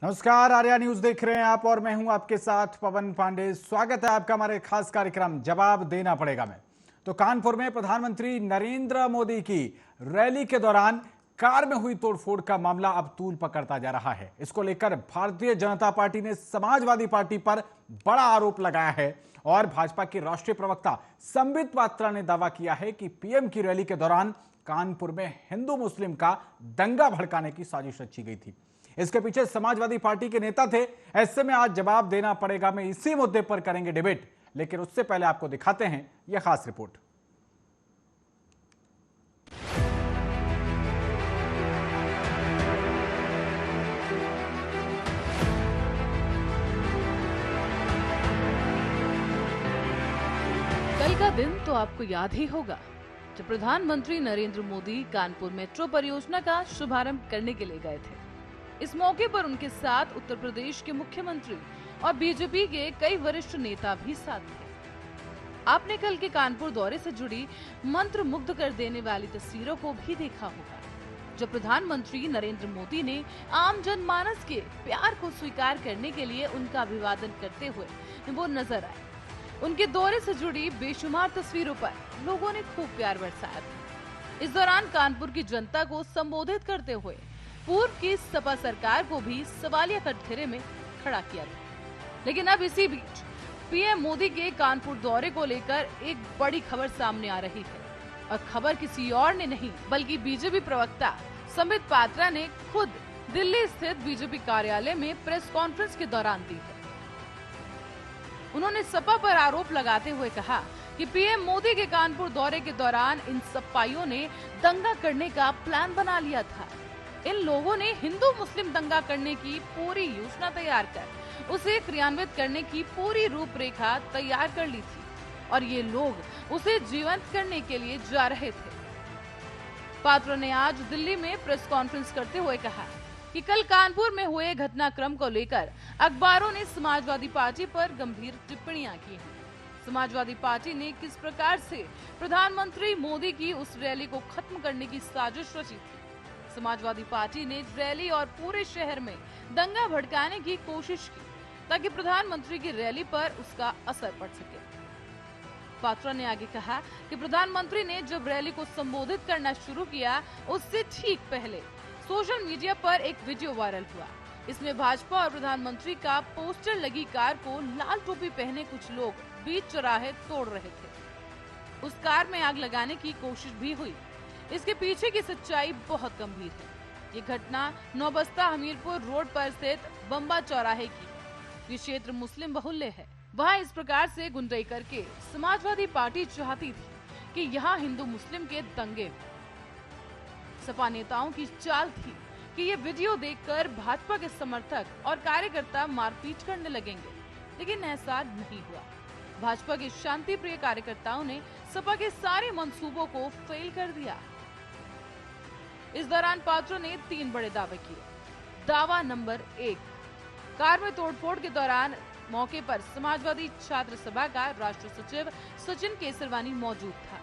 नमस्कार, आर्या न्यूज देख रहे हैं आप और मैं हूं आपके साथ पवन पांडे। स्वागत है आपका हमारे खास कार्यक्रम जवाब देना पड़ेगा में। तो कानपुर में प्रधानमंत्री नरेंद्र मोदी की रैली के दौरान कार में हुई तोड़फोड़ का मामला अब तूल पकड़ता जा रहा है। इसको लेकर भारतीय जनता पार्टी ने समाजवादी पार्टी पर बड़ा आरोप लगाया है और भाजपा के राष्ट्रीय प्रवक्ता संबित पात्रा ने दावा किया है कि पीएम की रैली के दौरान कानपुर में हिंदू मुस्लिम का दंगा भड़काने की साजिश रची गई थी। इसके पीछे समाजवादी पार्टी के नेता थे। ऐसे में आज जवाब देना पड़ेगा में इसी मुद्दे पर करेंगे डिबेट, लेकिन उससे पहले आपको दिखाते हैं यह खास रिपोर्ट। कल का दिन तो आपको याद ही होगा जब प्रधानमंत्री नरेंद्र मोदी कानपुर मेट्रो परियोजना का शुभारंभ करने के लिए गए थे। इस मौके पर उनके साथ उत्तर प्रदेश के मुख्यमंत्री और बीजेपी के कई वरिष्ठ नेता भी साथ थे। आपने कल के कानपुर दौरे से जुड़ी मंत्र मुग्ध कर देने वाली तस्वीरों को भी देखा होगा, जब प्रधानमंत्री नरेंद्र मोदी ने आम जनमानस के प्यार को स्वीकार करने के लिए उनका अभिवादन करते हुए वो नजर आए। उनके दौरे से जुड़ी बेशुमार तस्वीरों पर लोगों ने खूब प्यार बरसाया था। इस दौरान कानपुर की जनता को संबोधित करते हुए पूर्व की सपा सरकार को भी सवालिया कटघरे में खड़ा किया गया। लेकिन अब इसी बीच पीएम मोदी के कानपुर दौरे को लेकर एक बड़ी खबर सामने आ रही है, और खबर किसी और ने नहीं बल्कि बीजेपी प्रवक्ता संबित पात्रा ने खुद दिल्ली स्थित बीजेपी कार्यालय में प्रेस कॉन्फ्रेंस के दौरान दी है। उन्होंने सपा पर आरोप लगाते हुए कहा कि पीएम मोदी के कानपुर दौरे के दौरान इन सपाइयों ने दंगा करने का प्लान बना लिया था। इन लोगों ने हिंदू मुस्लिम दंगा करने की पूरी योजना तैयार कर उसे क्रियान्वित करने की पूरी रूपरेखा तैयार कर ली थी, और ये लोग उसे जीवंत करने के लिए जा रहे थे। पात्रा ने आज दिल्ली में प्रेस कॉन्फ्रेंस करते हुए कहा कि कल कानपुर में हुए घटनाक्रम को लेकर अखबारों ने समाजवादी पार्टी पर गंभीर टिप्पणियां की हैं। समाजवादी पार्टी ने किस प्रकार से प्रधानमंत्री मोदी की उस रैली को खत्म करने की साजिश रची थी। समाजवादी पार्टी ने रैली और पूरे शहर में दंगा भड़काने की कोशिश की ताकि प्रधानमंत्री की रैली पर उसका असर पड़ सके। पात्रा ने आगे कहा कि प्रधानमंत्री ने जब रैली को संबोधित करना शुरू किया, उससे ठीक पहले सोशल मीडिया पर एक वीडियो वायरल हुआ। इसमें भाजपा और प्रधानमंत्री का पोस्टर लगी कार को लाल टोपी पहने कुछ लोग बीच चौराहे तोड़ रहे थे। उस कार में आग लगाने की कोशिश भी हुई। इसके पीछे की सच्चाई बहुत गंभीर है। ये घटना नौबस्ता हमीरपुर रोड पर स्थित बम्बा चौराहे की। ये क्षेत्र मुस्लिम बहुल्य है। वहाँ इस प्रकार से गुंडई करके समाजवादी पार्टी चाहती थी कि यहाँ हिंदू मुस्लिम के दंगे हो। सपा नेताओं की चाल थी कि ये वीडियो देखकर भाजपा के समर्थक और कार्यकर्ता मारपीट करने लगेंगे, लेकिन ऐसा नहीं हुआ। भाजपा के शांति प्रिय कार्यकर्ताओं ने सपा के सारे मंसूबों को फेल कर दिया। इस दौरान पात्रा ने 3 बड़े दावे किए। दावा नंबर 1, कार में तोड़फोड़ के दौरान मौके पर समाजवादी छात्र सभा का राष्ट्रीय सचिव सचिन केसरवानी मौजूद था।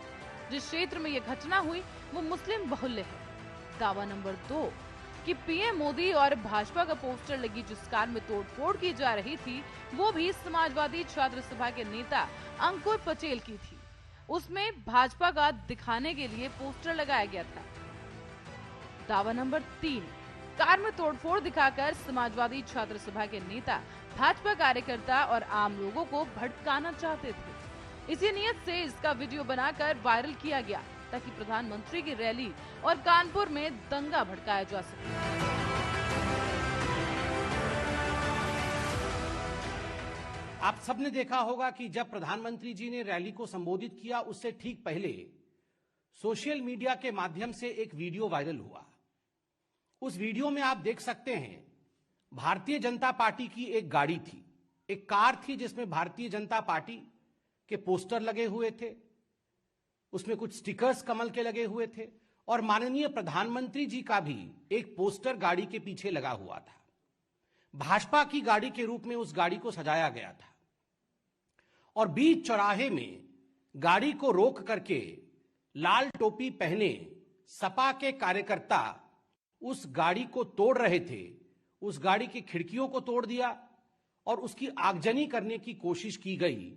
जिस क्षेत्र में यह घटना हुई वो मुस्लिम बहुल्य है। दावा नंबर 2 कि पीएम मोदी और भाजपा का पोस्टर लगी जिस कार में तोड़फोड़ की जा रही थी वो भी समाजवादी छात्र सभा के नेता अंकुर पटेल की थी। उसमें भाजपा का दिखाने के लिए पोस्टर लगाया गया था। दावा नंबर 3, कार में तोड़फोड़ दिखाकर समाजवादी छात्र सभा के नेता भाजपा कार्यकर्ता और आम लोगों को भड़काना चाहते थे। इसी नियत से इसका वीडियो बनाकर वायरल किया गया ताकि प्रधानमंत्री की रैली और कानपुर में दंगा भड़काया जा सके। आप सबने देखा होगा कि जब प्रधानमंत्री जी ने रैली को संबोधित किया, उससे ठीक पहले सोशल मीडिया के माध्यम से एक वीडियो वायरल हुआ। उस वीडियो में आप देख सकते हैं भारतीय जनता पार्टी की एक गाड़ी थी, एक कार थी जिसमें भारतीय जनता पार्टी के पोस्टर लगे हुए थे। उसमें कुछ स्टिकर्स कमल के लगे हुए थे और माननीय प्रधानमंत्री जी का भी एक पोस्टर गाड़ी के पीछे लगा हुआ था। भाजपा की गाड़ी के रूप में उस गाड़ी को सजाया गया था और बीच चौराहे में गाड़ी को रोक करके लाल टोपी पहने सपा के कार्यकर्ता उस गाड़ी को तोड़ रहे थे। उस गाड़ी की खिड़कियों को तोड़ दिया और उसकी आगजनी करने की कोशिश की गई।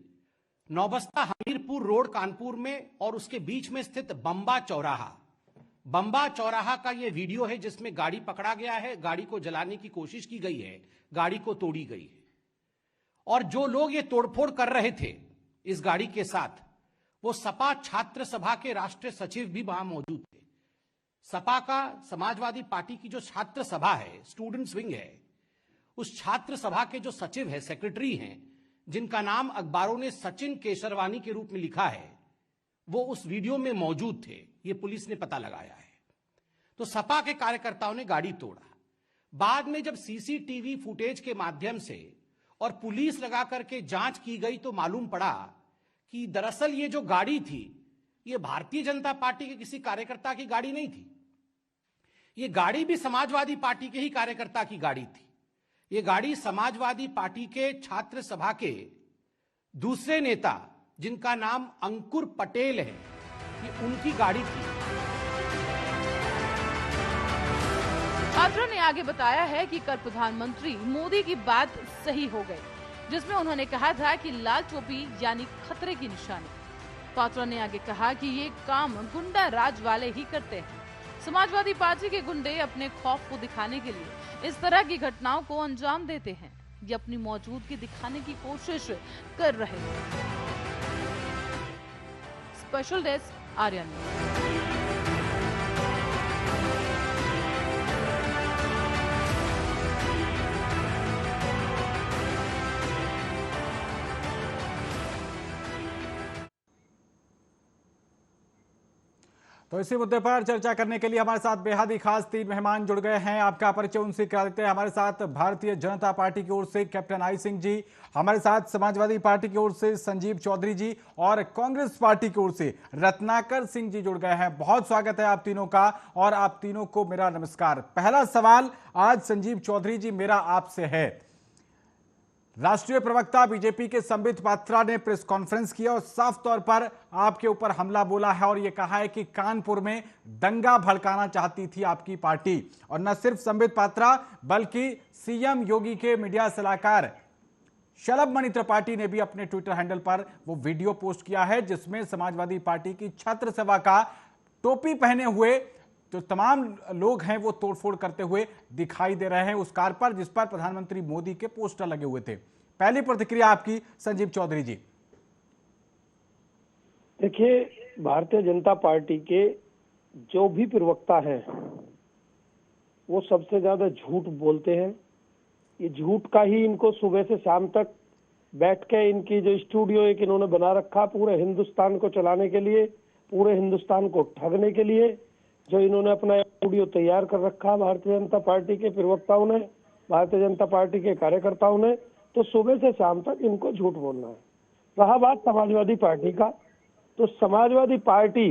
नौबस्ता हमीरपुर रोड कानपुर में और उसके बीच में स्थित बंबा चौराहा का यह वीडियो है जिसमें गाड़ी पकड़ा गया है, गाड़ी को जलाने की कोशिश की गई है, गाड़ी को तोड़ी गई है। और जो लोग ये तोड़फोड़ कर रहे थे इस गाड़ी के साथ, वो सपा छात्र सभा के राष्ट्रीय सचिव भी वहां मौजूद थे। सपा का, समाजवादी पार्टी की जो छात्र सभा है, स्टूडेंट्स विंग है, उस छात्र सभा के जो सचिव है, सेक्रेटरी हैं, जिनका नाम अखबारों ने सचिन केसरवानी के रूप में लिखा है, वो उस वीडियो में मौजूद थे। ये पुलिस ने पता लगाया है। तो सपा के कार्यकर्ताओं ने गाड़ी तोड़ा। बाद में जब सीसीटीवी फुटेज के माध्यम से और पुलिस लगा करके जांच की गई तो मालूम पड़ा कि दरअसल ये जो गाड़ी थी, ये भारतीय जनता पार्टी के किसी कार्यकर्ता की गाड़ी नहीं थी। ये गाड़ी भी समाजवादी पार्टी के ही कार्यकर्ता की गाड़ी थी। ये गाड़ी समाजवादी पार्टी के छात्र सभा के दूसरे नेता, जिनका नाम अंकुर पटेल है, ये उनकी गाड़ी थी। छात्रों ने आगे बताया है कि कल प्रधानमंत्री मोदी की बात सही हो गई, जिसमें उन्होंने कहा था कि लाल टोपी यानी खतरे की निशानी। छात्रों ने आगे कहा कि ये काम गुंडा राज वाले ही करते हैं। समाजवादी पार्टी के गुंडे अपने खौफ को दिखाने के लिए इस तरह की घटनाओं को अंजाम देते हैं। ये अपनी मौजूदगी दिखाने की कोशिश कर रहे हैं। Special desk Aryan. तो इसी मुद्दे पर चर्चा करने के लिए हमारे साथ बेहद ही खास 3 मेहमान जुड़ गए हैं। आपका परिचय उनसे करा देते हैं। हमारे साथ भारतीय जनता पार्टी की ओर से कैप्टन आई सिंह जी, हमारे साथ समाजवादी पार्टी की ओर से संजीव चौधरी जी और कांग्रेस पार्टी की ओर से रत्नाकर सिंह जी जुड़ गए हैं। बहुत स्वागत है आप तीनों का और आप तीनों को मेरा नमस्कार। पहला सवाल आज संजीव चौधरी जी मेरा आपसे है। राष्ट्रीय प्रवक्ता बीजेपी के संबित पात्रा ने प्रेस कॉन्फ्रेंस किया और साफ तौर पर आपके ऊपर हमला बोला है और यह कहा है कि कानपुर में दंगा भड़काना चाहती थी आपकी पार्टी। और न सिर्फ संबित पात्रा बल्कि सीएम योगी के मीडिया सलाहकार शलभ मणि त्रिपाठी ने भी अपने ट्विटर हैंडल पर वो वीडियो पोस्ट किया है जिसमें समाजवादी पार्टी की छात्र सभा का टोपी पहने हुए जो तमाम लोग हैं वो तोड़फोड़ करते हुए दिखाई दे रहे हैं उस कार पर जिस पर प्रधानमंत्री मोदी के पोस्टर लगे हुए थे। पहली प्रतिक्रिया आपकी संजीव चौधरी जी। देखिए, भारतीय जनता पार्टी के जो भी प्रवक्ता हैं वो सबसे ज्यादा झूठ बोलते हैं। ये झूठ का ही इनको सुबह से शाम तक बैठ के इनकी जो स्टूडियो एक इन्होंने बना रखा पूरे हिंदुस्तान को चलाने के लिए, पूरे हिंदुस्तान को ठगने के लिए जो इन्होंने अपना स्टूडियो तैयार कर रखा भारतीय जनता पार्टी के प्रवक्ताओं ने, भारतीय जनता पार्टी के कार्यकर्ताओं ने, तो सुबह से शाम तक इनको झूठ बोलना है। रहा बात समाजवादी पार्टी का, तो समाजवादी पार्टी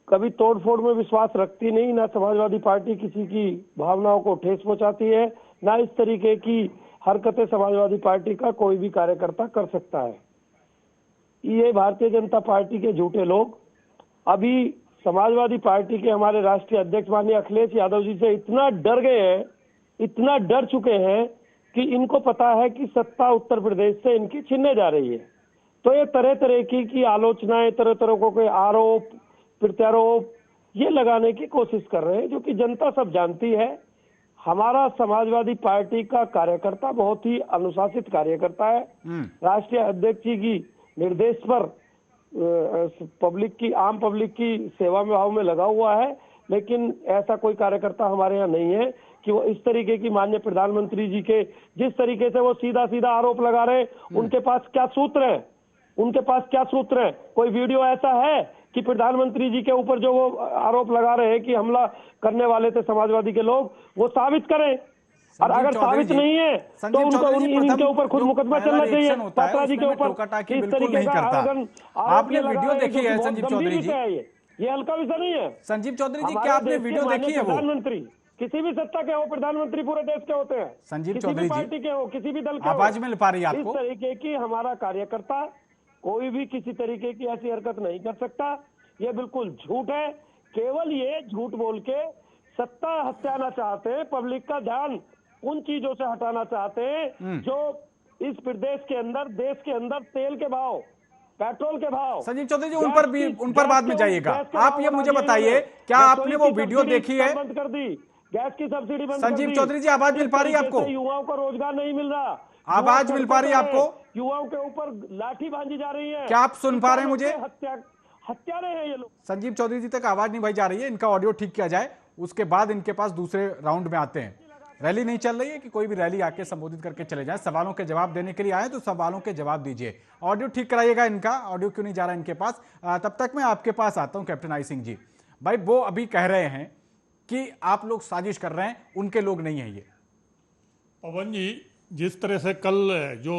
कभी तोड़फोड़ में विश्वास रखती नहीं, ना समाजवादी पार्टी किसी की भावनाओं को ठेस पहुंचाती है, ना इस तरीके की हरकतें समाजवादी पार्टी का कोई भी कार्यकर्ता कर सकता है। ये भारतीय जनता पार्टी के झूठे लोग अभी समाजवादी पार्टी के हमारे राष्ट्रीय अध्यक्ष माननीय अखिलेश यादव जी से इतना डर गए हैं, इतना डर चुके हैं कि इनको पता है कि सत्ता उत्तर प्रदेश से इनकी छीनने जा रही है। तो ये तरह तरह की आलोचनाएं, तरह तरह के आरोप प्रत्यारोप ये लगाने की कोशिश कर रहे हैं, जो कि जनता सब जानती है। हमारा समाजवादी पार्टी का कार्यकर्ता बहुत ही अनुशासित कार्यकर्ता है। राष्ट्रीय अध्यक्ष जी की निर्देश पर पब्लिक की, आम पब्लिक की सेवा में भाव में लगा हुआ है। लेकिन ऐसा कोई कार्यकर्ता हमारे यहाँ नहीं है कि वो इस तरीके की माननीय प्रधानमंत्री जी के जिस तरीके से वो सीधा सीधा आरोप लगा रहे हैं, उनके पास क्या सूत्र है, उनके पास क्या सूत्र है? कोई वीडियो ऐसा है कि प्रधानमंत्री जी के ऊपर जो वो आरोप लगा रहे हैं कि हमला करने वाले थे समाजवादी के लोग, वो साबित करें। और अगर साबित नहीं है तो उनको इनके ऊपर खुद मुकदमा चलना चाहिए। पात्रा जी के ऊपर इस तरीके का आपने वीडियो देखी है संजीव चौधरी जी? ये हल्का विषय नहीं है। संजीव चौधरी जी, क्या आपने वीडियो देखी है? प्रधानमंत्री किसी भी सत्ता के हो, प्रधानमंत्री पूरे देश के होते हैं। संजीव चौधरी जी, पार्टी के हो, किसी भी दल के, आवाज मिल पा रही है आपको? इस तरीके की हमारा कार्यकर्ता कोई भी किसी तरीके की ऐसी हरकत नहीं कर सकता। ये बिल्कुल झूठ है। केवल ये झूठ बोल के सत्ता हत्याना चाहते हैं, पब्लिक का ध्यान उन चीजों से हटाना चाहते हैं जो इस प्रदेश के अंदर, देश के अंदर तेल के भाव, पेट्रोल के भाव। संजीव चौधरी जी, उन पर बाद में जाइएगा। आप ये मुझे बताइए, क्या आपने वो वीडियो देखी है? बंद कर दी, गैस की सब्सिडी बंद कर दी। संजीव चौधरी जी, आवाज मिल पा रही है आपको? युवाओं को रोजगार नहीं मिल रहा, आवाज मिल पा रही है आपको? युवाओं के ऊपर लाठी बांधी जा रही है। क्या आप सुन पा रहे हैं मुझे? हत्यारे हैं ये लोग। संजीव चौधरी जी तक आवाज नहीं भाई जा रही है, इनका ऑडियो ठीक किया जाए, उसके बाद इनके पास दूसरे राउंड में आते हैं। रैली नहीं चल रही है कि कोई भी रैली आके संबोधित करके चले जाए। सवालों के जवाब देने के लिए आए तो सवालों के जवाब दीजिए। ऑडियो ठीक कराइएगा इनका, ऑडियो क्यों नहीं जा रहा इनके पास। तब तक मैं आपके पास आता हूं कैप्टन आई सिंह जी। भाई वो अभी कह रहे हैं कि आप लोग साजिश कर रहे हैं, उनके लोग नहीं है ये। पवन जी, जिस तरह से कल जो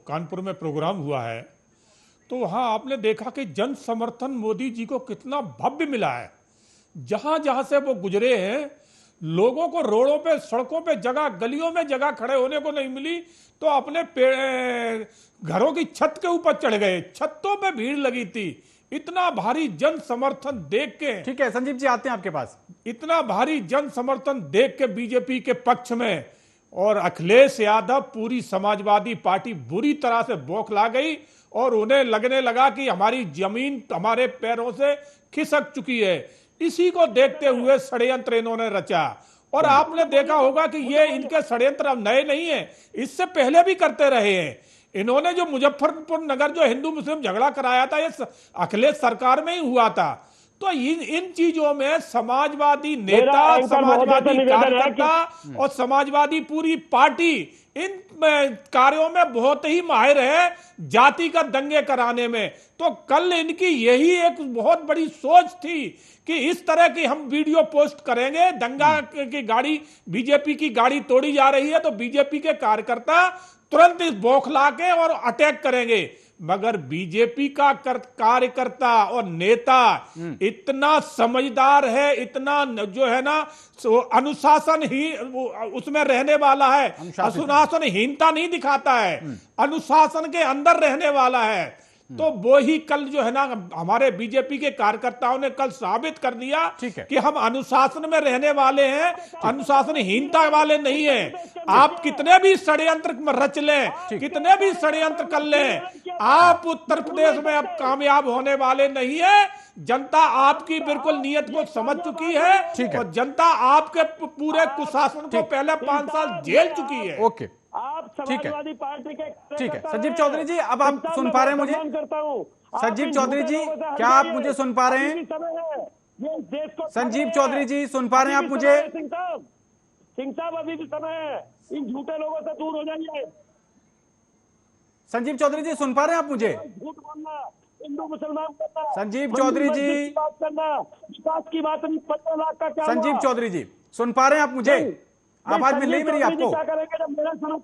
कानपुर में प्रोग्राम हुआ है, तो वहां आपने देखा कि जन समर्थन मोदी जी को कितना भव्य मिला है। जहां जहां से वो गुजरे हैं, लोगों को रोडों पे, सड़कों पे जगह, गलियों में जगह खड़े होने को नहीं मिली, तो अपने घरों की छत के ऊपर चढ़ गए, छतों पे भीड़ लगी थी। इतना भारी जन समर्थन देख के, ठीक है संजीव जी, आते हैं आपके पास। इतना भारी जन समर्थन देख के बीजेपी के पक्ष में और अखिलेश यादव, पूरी समाजवादी पार्टी बुरी तरह से बौखला गई और उन्हें लगने लगा कि हमारी जमीन हमारे पैरों से खिसक चुकी है। इसी को देखते हुए षड्यंत्र इन्होंने रचा। और आपने देखा होगा कि ये इनके षड्यंत्र अब नए नहीं है, इससे पहले भी करते रहे हैं। इन्होंने जो मुजफ्फरपुर नगर जो हिंदू मुस्लिम झगड़ा कराया था, ये अखिलेश सरकार में ही हुआ था। तो इन चीजों में समाजवादी नेता, समाजवादी कार्यकर्ता और समाजवादी पूरी पार्टी इन कार्यों में बहुत ही माहिर है, जातिगत दंगे कराने में। तो कल इनकी यही एक बहुत बड़ी सोच थी कि इस तरह की हम वीडियो पोस्ट करेंगे, दंगा की गाड़ी, बीजेपी की गाड़ी तोड़ी जा रही है तो बीजेपी के कार्यकर्ता तुरंत इस बौखला के और अटैक करेंगे। मगर बीजेपी का कार्यकर्ता और नेता इतना समझदार है, इतना जो है ना अनुशासन ही उसमें रहने वाला है, अनुशासनहीनता नहीं दिखाता है, अनुशासन के अंदर रहने वाला है। तो वो ही कल जो है ना हमारे बीजेपी के कार्यकर्ताओं ने कल साबित कर दिया कि हम अनुशासन में रहने वाले हैं, अनुशासनहीनता वाले नहीं हैं। आप कितने भी षड्यंत्र रच लें, कितने भी षड्यंत्र कर लें, आप उत्तर प्रदेश में अब कामयाब होने वाले नहीं है। जनता आपकी बिल्कुल नीयत को समझ चुकी है और जनता आपके पूरे कुशासन को पहले 5 साल झेल चुकी है। ओके, आप समाजवादी पार्टी के ठीक है संजीव चौधरी जी, अब आप सुन पा रहे हैं मुझे? संजीव चौधरी जी, क्या आप मुझे सुन पा रहे हैं? संजीव चौधरी जी, सुन पा रहे हैं आप मुझे? सिंह साहब, अभी भी समय है, इन झूठे लोगों से दूर हो जाइए। संजीव चौधरी जी, सुन पा रहे हैं आप मुझे? झूठ बोलना, हिंदू मुसलमान करना, संजीव चौधरी जी, बात करना, विकास की बात नहीं, 15 लाख का क्या? संजीव चौधरी जी, सुन पा रहे हैं आप मुझे? आवाज मिल रही मेरी आपको? क्या करेंगे जब मेरा समय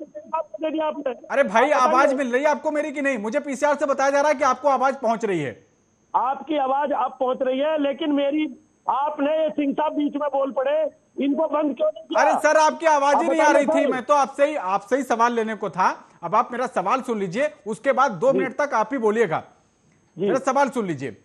दे दिया आपने? अरे भाई, आवाज मिल रही है आपको मेरी कि नहीं? मुझे पीसीआर से बताया जा रहा है कि आपको आवाज पहुंच रही है। आपकी आवाज आप पहुंच रही है, लेकिन मेरी आपने सिंह साहब बीच में बोल पड़े, इनको बंद क्यों नहीं किया? अरे सर, आपकी आवाज ही नहीं आ रही थी, मैं तो आपसे ही सवाल लेने को था। अब आप मेरा सवाल सुन लीजिए, उसके बाद 2 मिनट तक आप ही बोलिएगा। मेरा सवाल सुन लीजिए।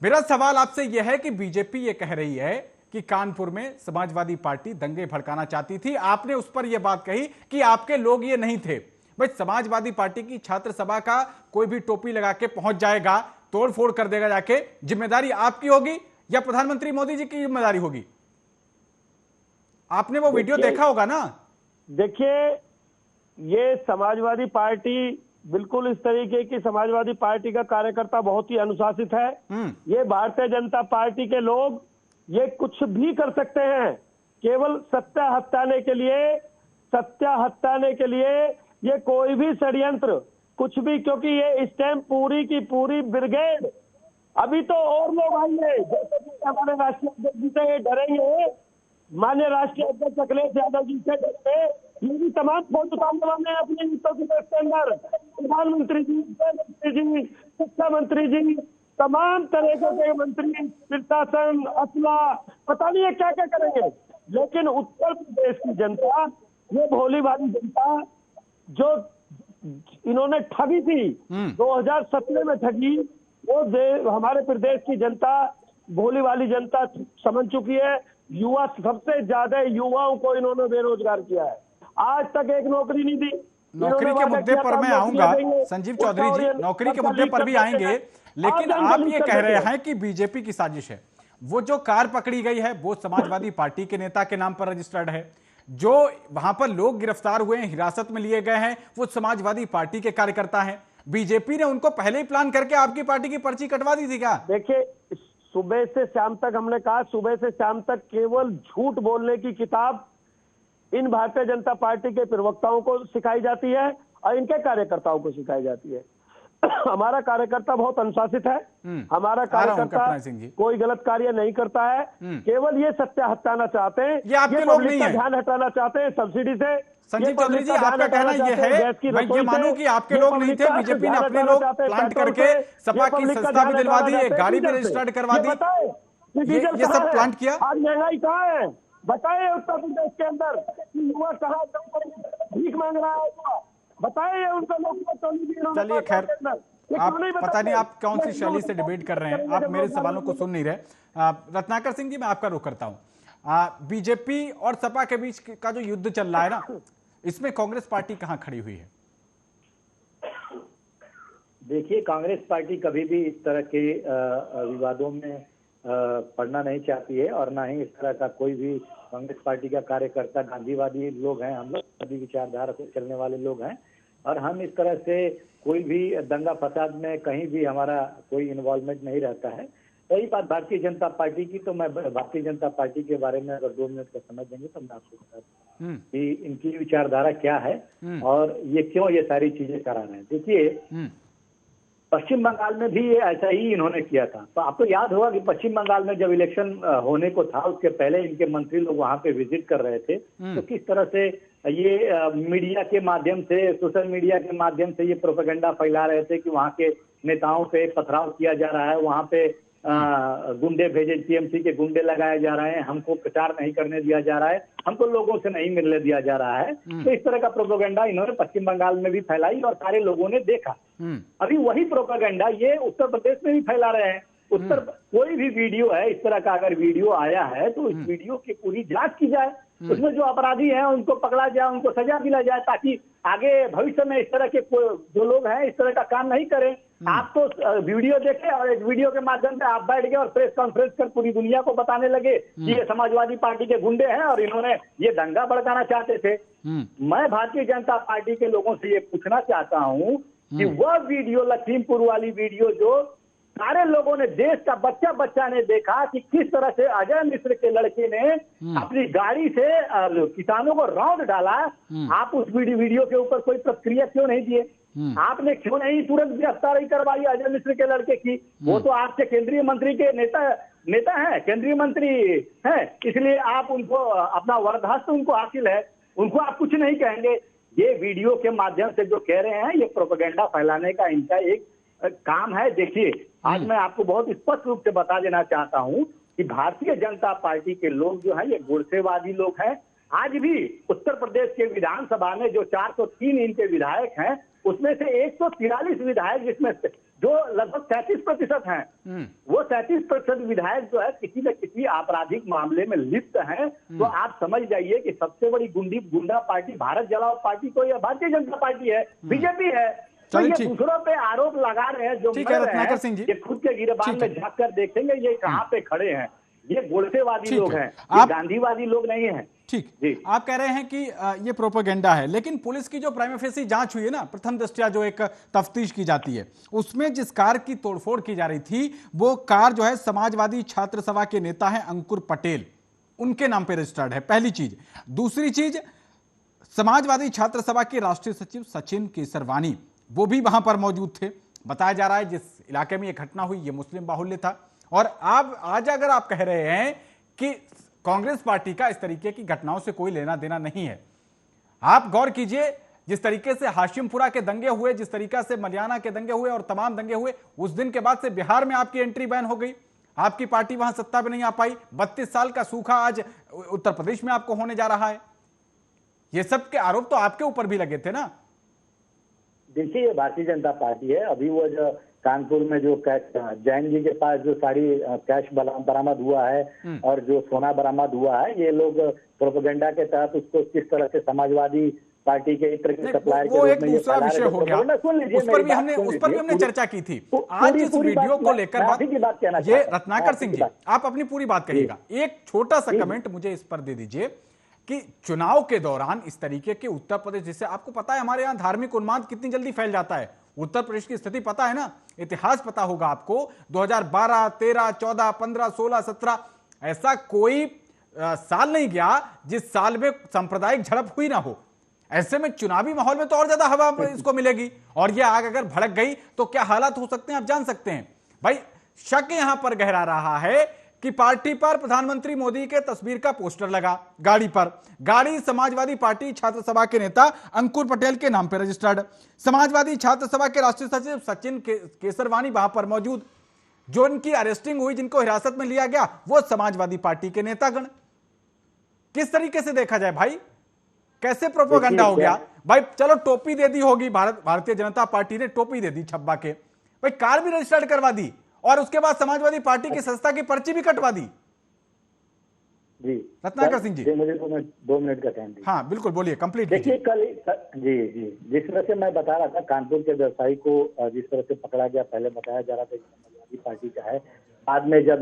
मेरा सवाल आपसे यह है कि बीजेपी ये कह रही है कि कानपुर में समाजवादी पार्टी दंगे भड़काना चाहती थी। आपने उस पर यह बात कही कि आपके लोग ये नहीं थे। भाई, समाजवादी पार्टी की छात्र सभा का कोई भी टोपी लगा के पहुंच जाएगा, तोड़फोड़ कर देगा जाके, जिम्मेदारी आपकी होगी या प्रधानमंत्री मोदी जी की जिम्मेदारी होगी? आपने वो वीडियो देखा होगा ना? देखिए, ये समाजवादी पार्टी बिल्कुल इस तरीके की समाजवादी पार्टी का कार्यकर्ता बहुत ही अनुशासित है। ये भारतीय जनता पार्टी के लोग ये कुछ भी कर सकते हैं, केवल सत्ता हटाने के लिए ये कोई भी षड्यंत्र, कुछ भी, क्योंकि ये इस टाइम पूरी की पूरी ब्रिगेड, अभी तो और लोग आएंगे, जैसे कि हमारे राष्ट्रीय अध्यक्ष जी से डरेंगे, माननीय राष्ट्रीय अध्यक्ष अखिलेश यादव जी से डरेंगे, ये भी तमाम फौज उतारने वाले हैं अपने उत्तर प्रदेश के अंदर। प्रधानमंत्री जी, शिक्षा मंत्री जी, तमाम तरह के मंत्री, प्रशासन, असला, पता नहीं है क्या क्या करेंगे। लेकिन उत्तर प्रदेश की जनता, ये भोली भाली जनता जो इन्होंने ठगी थी, 2017 में ठगी, वो हमारे प्रदेश की जनता, भोली वाली जनता समझ चुकी है। युवा, सबसे ज्यादा युवाओं को इन्होंने बेरोजगार किया है। आज तक एक नौकरी नहीं दी। नौकरी के मुद्दे पर मैं आऊंगा संजीव चौधरी जी, नौकरी के मुद्दे पर भी आएंगे, लेकिन आप ये कह रहे हैं कि बीजेपी की साजिश है। वो जो कार पकड़ी गई है वो समाजवादी पार्टी के नेता के नाम पर रजिस्टर्ड है, जो वहां पर लोग गिरफ्तार हुए हैं, हिरासत में लिए गए हैं, वो समाजवादी पार्टी के कार्यकर्ता हैं। बीजेपी ने उनको पहले ही प्लान करके आपकी पार्टी की पर्ची कटवा दी थी क्या? देखिए, सुबह से शाम तक हमने कहा, सुबह से शाम तक केवल झूठ बोलने की किताब इन भारतीय जनता पार्टी के प्रवक्ताओं को सिखाई जाती है और इनके कार्यकर्ताओं को सिखाई जाती है। हमारा कार्यकर्ता बहुत अनुशासित है। हमारा कार्यकर्ता कोई गलत कार्य नहीं करता है, केवल ये सत्य हटाना चाहते हैं, ये आपके लोग नहीं है, ध्यान हटाना चाहते हैं सब्सिडी से। संजीव चौधरी जी, आपका कहना यह है, मैं ये मानूं कि आपके लोग नहीं थे, बीजेपी ने अपने लोग प्लांट करके सपा की संस्था भी दिलवा दी, एक गाड़ी भी रजिस्टर्ड करवा दी, ये सब प्लांट किया। आज महंगाई कहाँ है बताए उत्तर प्रदेश के अंदर? युवा कहाँ भीख मांग रहा है? बताए उनका लोग। चलिए खैर, आप पता नहीं आप कौन सी शैली से डिबेट कर रहे हैं, आप मेरे सवालों को सुन नहीं रहे। रत्नाकर सिंह जी, मैं आपका रुख करता हूं। बीजेपी और सपा के बीच का जो युद्ध चल रहा है ना, इसमें कांग्रेस पार्टी कहां खड़ी हुई है? देखिए, कांग्रेस पार्टी कभी भी इस तरह के विवादों में पढ़ना नहीं चाहती है और ना ही इस तरह का कोई भी कांग्रेस पार्टी का कार्यकर्ता। गांधीवादी लोग हैं हम लोग, सभी विचारधारा से चलने वाले लोग हैं और हम इस तरह से कोई भी दंगा फसाद में कहीं भी हमारा कोई इन्वॉल्वमेंट नहीं रहता है। रही बात भारतीय जनता पार्टी की, तो मैं भारतीय जनता पार्टी के बारे में अगर 2 मिनट का समय देंगे तो मैं आपको बता दूं कि इनकी विचारधारा क्या है और ये क्यों ये सारी चीजें करा रहे हैं। देखिए, पश्चिम बंगाल में भी ये ऐसा ही इन्होंने किया था। तो आपको याद होगा कि पश्चिम बंगाल में जब इलेक्शन होने को था, उसके पहले इनके मंत्री लोग वहां पे विजिट कर रहे थे, तो किस तरह से ये मीडिया के माध्यम से, सोशल मीडिया के माध्यम से ये प्रोपेगेंडा फैला रहे थे कि वहां के नेताओं पे पथराव किया जा रहा है, वहां पे गुंडे भेजे, टीएमसी के गुंडे लगाए जा रहे हैं, हमको प्रचार नहीं करने दिया जा रहा है, हमको लोगों से नहीं मिलने दिया जा रहा है। तो इस तरह का प्रोपेगेंडा इन्होंने पश्चिम बंगाल में भी फैलाई और सारे लोगों ने देखा। अभी वही प्रोपेगेंडा ये उत्तर प्रदेश में भी फैला रहे हैं। उत्तर कोई भी वीडियो है, इस तरह का अगर वीडियो आया है तो इस वीडियो की पूरी जांच की जाए, उसमें जो अपराधी हैं उनको पकड़ा जाए, उनको सजा दिला जाए, ताकि आगे भविष्य में इस तरह के जो लोग हैं इस तरह का काम नहीं करें। आप तो वीडियो देखे और एक वीडियो के माध्यम से आप बैठ गए और प्रेस कॉन्फ्रेंस कर पूरी दुनिया को बताने लगे कि ये समाजवादी पार्टी के गुंडे हैं और इन्होंने ये दंगा भड़काना चाहते थे। मैं भारतीय जनता पार्टी के लोगों से ये पूछना चाहता हूँ कि वह वीडियो, लखीमपुर वाली वीडियो जो सारे लोगों ने, देश का बच्चा बच्चा ने देखा कि किस तरह से अजय मिश्र के लड़के ने अपनी गाड़ी से किसानों को राउंड डाला, आप उस वीडियो के ऊपर कोई प्रतिक्रिया क्यों नहीं दिए? आपने क्यों नहीं तुरंत गिरफ्तारी करवाई अजय मिश्र के लड़के की? वो तो आपके केंद्रीय मंत्री के नेता है, केंद्रीय मंत्री है, इसलिए आप उनको अपना वरदास्त उनको हासिल है, उनको आप कुछ नहीं कहेंगे। ये वीडियो के माध्यम से जो कह रहे हैं, ये प्रोपेगेंडा फैलाने का इनका एक काम है। देखिए, आज मैं आपको बहुत स्पष्ट रूप से बता देना चाहता हूं कि भारतीय जनता पार्टी के लोग जो हैं ये गुड़सेवादी लोग हैं। आज भी उत्तर प्रदेश के विधानसभा में जो 403 इनके विधायक हैं, उसमें से 143 विधायक, जिसमें जो लगभग 37% हैं, वो 37% विधायक जो है किसी न किसी आपराधिक मामले में लिप्त हैं। तो आप समझ जाइए कि सबसे बड़ी गुंडा पार्टी भारत जलाओ पार्टी तो यह भारतीय जनता पार्टी है, बीजेपी है। तो ये दूसरों पे आरोप लगा रहे हैं, जो मर रहे हैं, ये खुद के गिरबान में झांक कर देखेंगे ये कहाँ पे खड़े हैं। ये गुड़सेवादी लोग हैं, ये गांधीवादी लोग नहीं हैं। ठीक, आप कह रहे हैं कि ये प्रोपेगेंडा है, लेकिन पुलिस की जो प्राइमा फेसी जांच हुई है ना, प्रथम दृष्टया जो एक तफ्तीश की जाती है, उसमें जिस कार की तोड़फोड़ की जा रही थी, वो कार जो है समाजवादी छात्र सभा के नेता है अंकुर पटेल, उनके नाम पे रजिस्टर्ड है, पहली चीज। दूसरी चीज, समाजवादी छात्र सभा के राष्ट्रीय सचिव सचिन केसरवानी वो भी वहां पर मौजूद थे। बताया जा रहा है जिस इलाके में यह घटना हुई ये मुस्लिम बाहुल्य था। और आप आज अगर आप कह रहे हैं कि कांग्रेस पार्टी का इस तरीके की घटनाओं से कोई लेना देना नहीं है, आप गौर कीजिए जिस तरीके से हाशिमपुरा के दंगे हुए, जिस तरीके से मलियाना के दंगे हुए और तमाम दंगे हुए, उस दिन के बाद से बिहार में आपकी एंट्री बैन हो गई, आपकी पार्टी वहां सत्ता में नहीं आ पाई। 32 साल का सूखा आज उत्तर प्रदेश में आपको होने जा रहा है। ये सब के आरोप तो आपके ऊपर भी लगे थे ना। देखिए, ये भारतीय जनता पार्टी है। अभी वो जो कानपुर में जो जैन जी के पास जो सारी कैश बरामद हुआ है और जो सोना बरामद हुआ है, ये लोग प्रोपेगेंडा के तहत उसको किस तरह से समाजवादी पार्टी के इत्र के सप्लायर वो एक दूसरा विषय हो गया, उस पर भी हमने चर्चा की थी। आज इस वीडियो को लेकर ये रत्नाकर सिंह जी, आप अपनी पूरी बात कहिएगा। एक छोटा सा कमेंट मुझे इस पर दे दीजिए कि चुनाव के दौरान इस तरीके के उत्तर प्रदेश, जिससे आपको पता है हमारे यहां धार्मिक उन्माद कितनी जल्दी फैल जाता है, उत्तर प्रदेश की स्थिति पता है ना, इतिहास पता होगा आपको, 2012, 13, 14, 15, 16, 17 ऐसा कोई साल नहीं गया जिस साल में सांप्रदायिक झड़प हुई ना हो। ऐसे में चुनावी माहौल में तो और ज्यादा हवा इसको मिलेगी, और यह आग अगर भड़क गई तो क्या हालात हो सकते हैं आप जान सकते हैं। भाई शक यहां पर गहरा रहा है कि पार्टी पर प्रधानमंत्री मोदी के तस्वीर का पोस्टर लगा गाड़ी पर, गाड़ी समाजवादी पार्टी छात्र सभा के नेता अंकुर पटेल के नाम पर रजिस्टर्ड, समाजवादी छात्र सभा के राष्ट्रीय सचिव सचिन केसरवानी वहां पर मौजूद, जो इनकी अरेस्टिंग हुई, जिनको हिरासत में लिया गया वो समाजवादी पार्टी के नेतागण। किस तरीके से देखा जाए भाई, कैसे प्रोपेगेंडा हो गया भाई। चलो टोपी दे दी होगी, भारतीय जनता पार्टी ने टोपी दे दी छब्बा के, भाई कार भी रजिस्टर्ड करवा दी और उसके बाद समाजवादी पार्टी की संस्था की पर्ची भी कटवा दी। जी रत्नाकर सिंह जी, मुझे 2 मिनट का टाइम दीजिए। हाँ बिल्कुल बोलिए, कंप्लीट देखिए कल जी जिस तरह से मैं बता रहा था, कानपुर के व्यवसायी को जिस तरह से पकड़ा गया, पहले बताया जा रहा था कि समाजवादी पार्टी का है, बाद में जब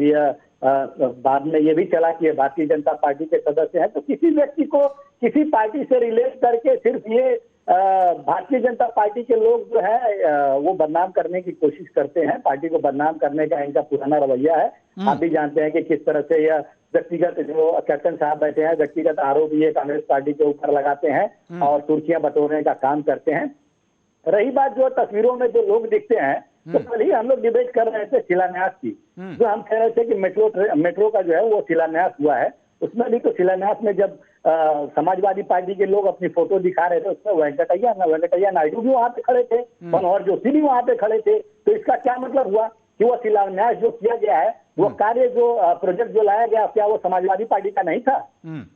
बाद में ये भी चला कि ये भारतीय जनता पार्टी के सदस्य हैं, तो किसी व्यक्ति को किसी पार्टी से रिलेट करके सिर्फ ये भारतीय जनता पार्टी के लोग जो है वो बदनाम करने की कोशिश करते हैं। पार्टी को बदनाम करने का इनका पुराना रवैया है। आप भी जानते हैं कि किस तरह से यह व्यक्तिगत, जो कैप्टन साहब बैठे हैं, व्यक्तिगत आरोप ये कांग्रेस पार्टी के ऊपर लगाते हैं और सुर्खियां बटोरने का काम करते हैं। रही बात जो तस्वीरों में जो लोग दिखते हैं, तो कल ही हम लोग डिबेट कर रहे थे शिलान्यास की, जो हम कह रहे थे कि मेट्रो का जो है वो शिलान्यास हुआ है। उसमें भी तो शिलान्यास में जब समाजवादी पार्टी के लोग अपनी फोटो दिखा रहे थे, उसमें वेंकटैया नायडू भी वहां पे खड़े थे, मनोहर जोशी भी वहां पे खड़े थे। तो इसका क्या मतलब हुआ कि वो शिलान्यास जो किया गया है, वो कार्य जो प्रोजेक्ट जो लाया गया, क्या वो समाजवादी पार्टी का नहीं था?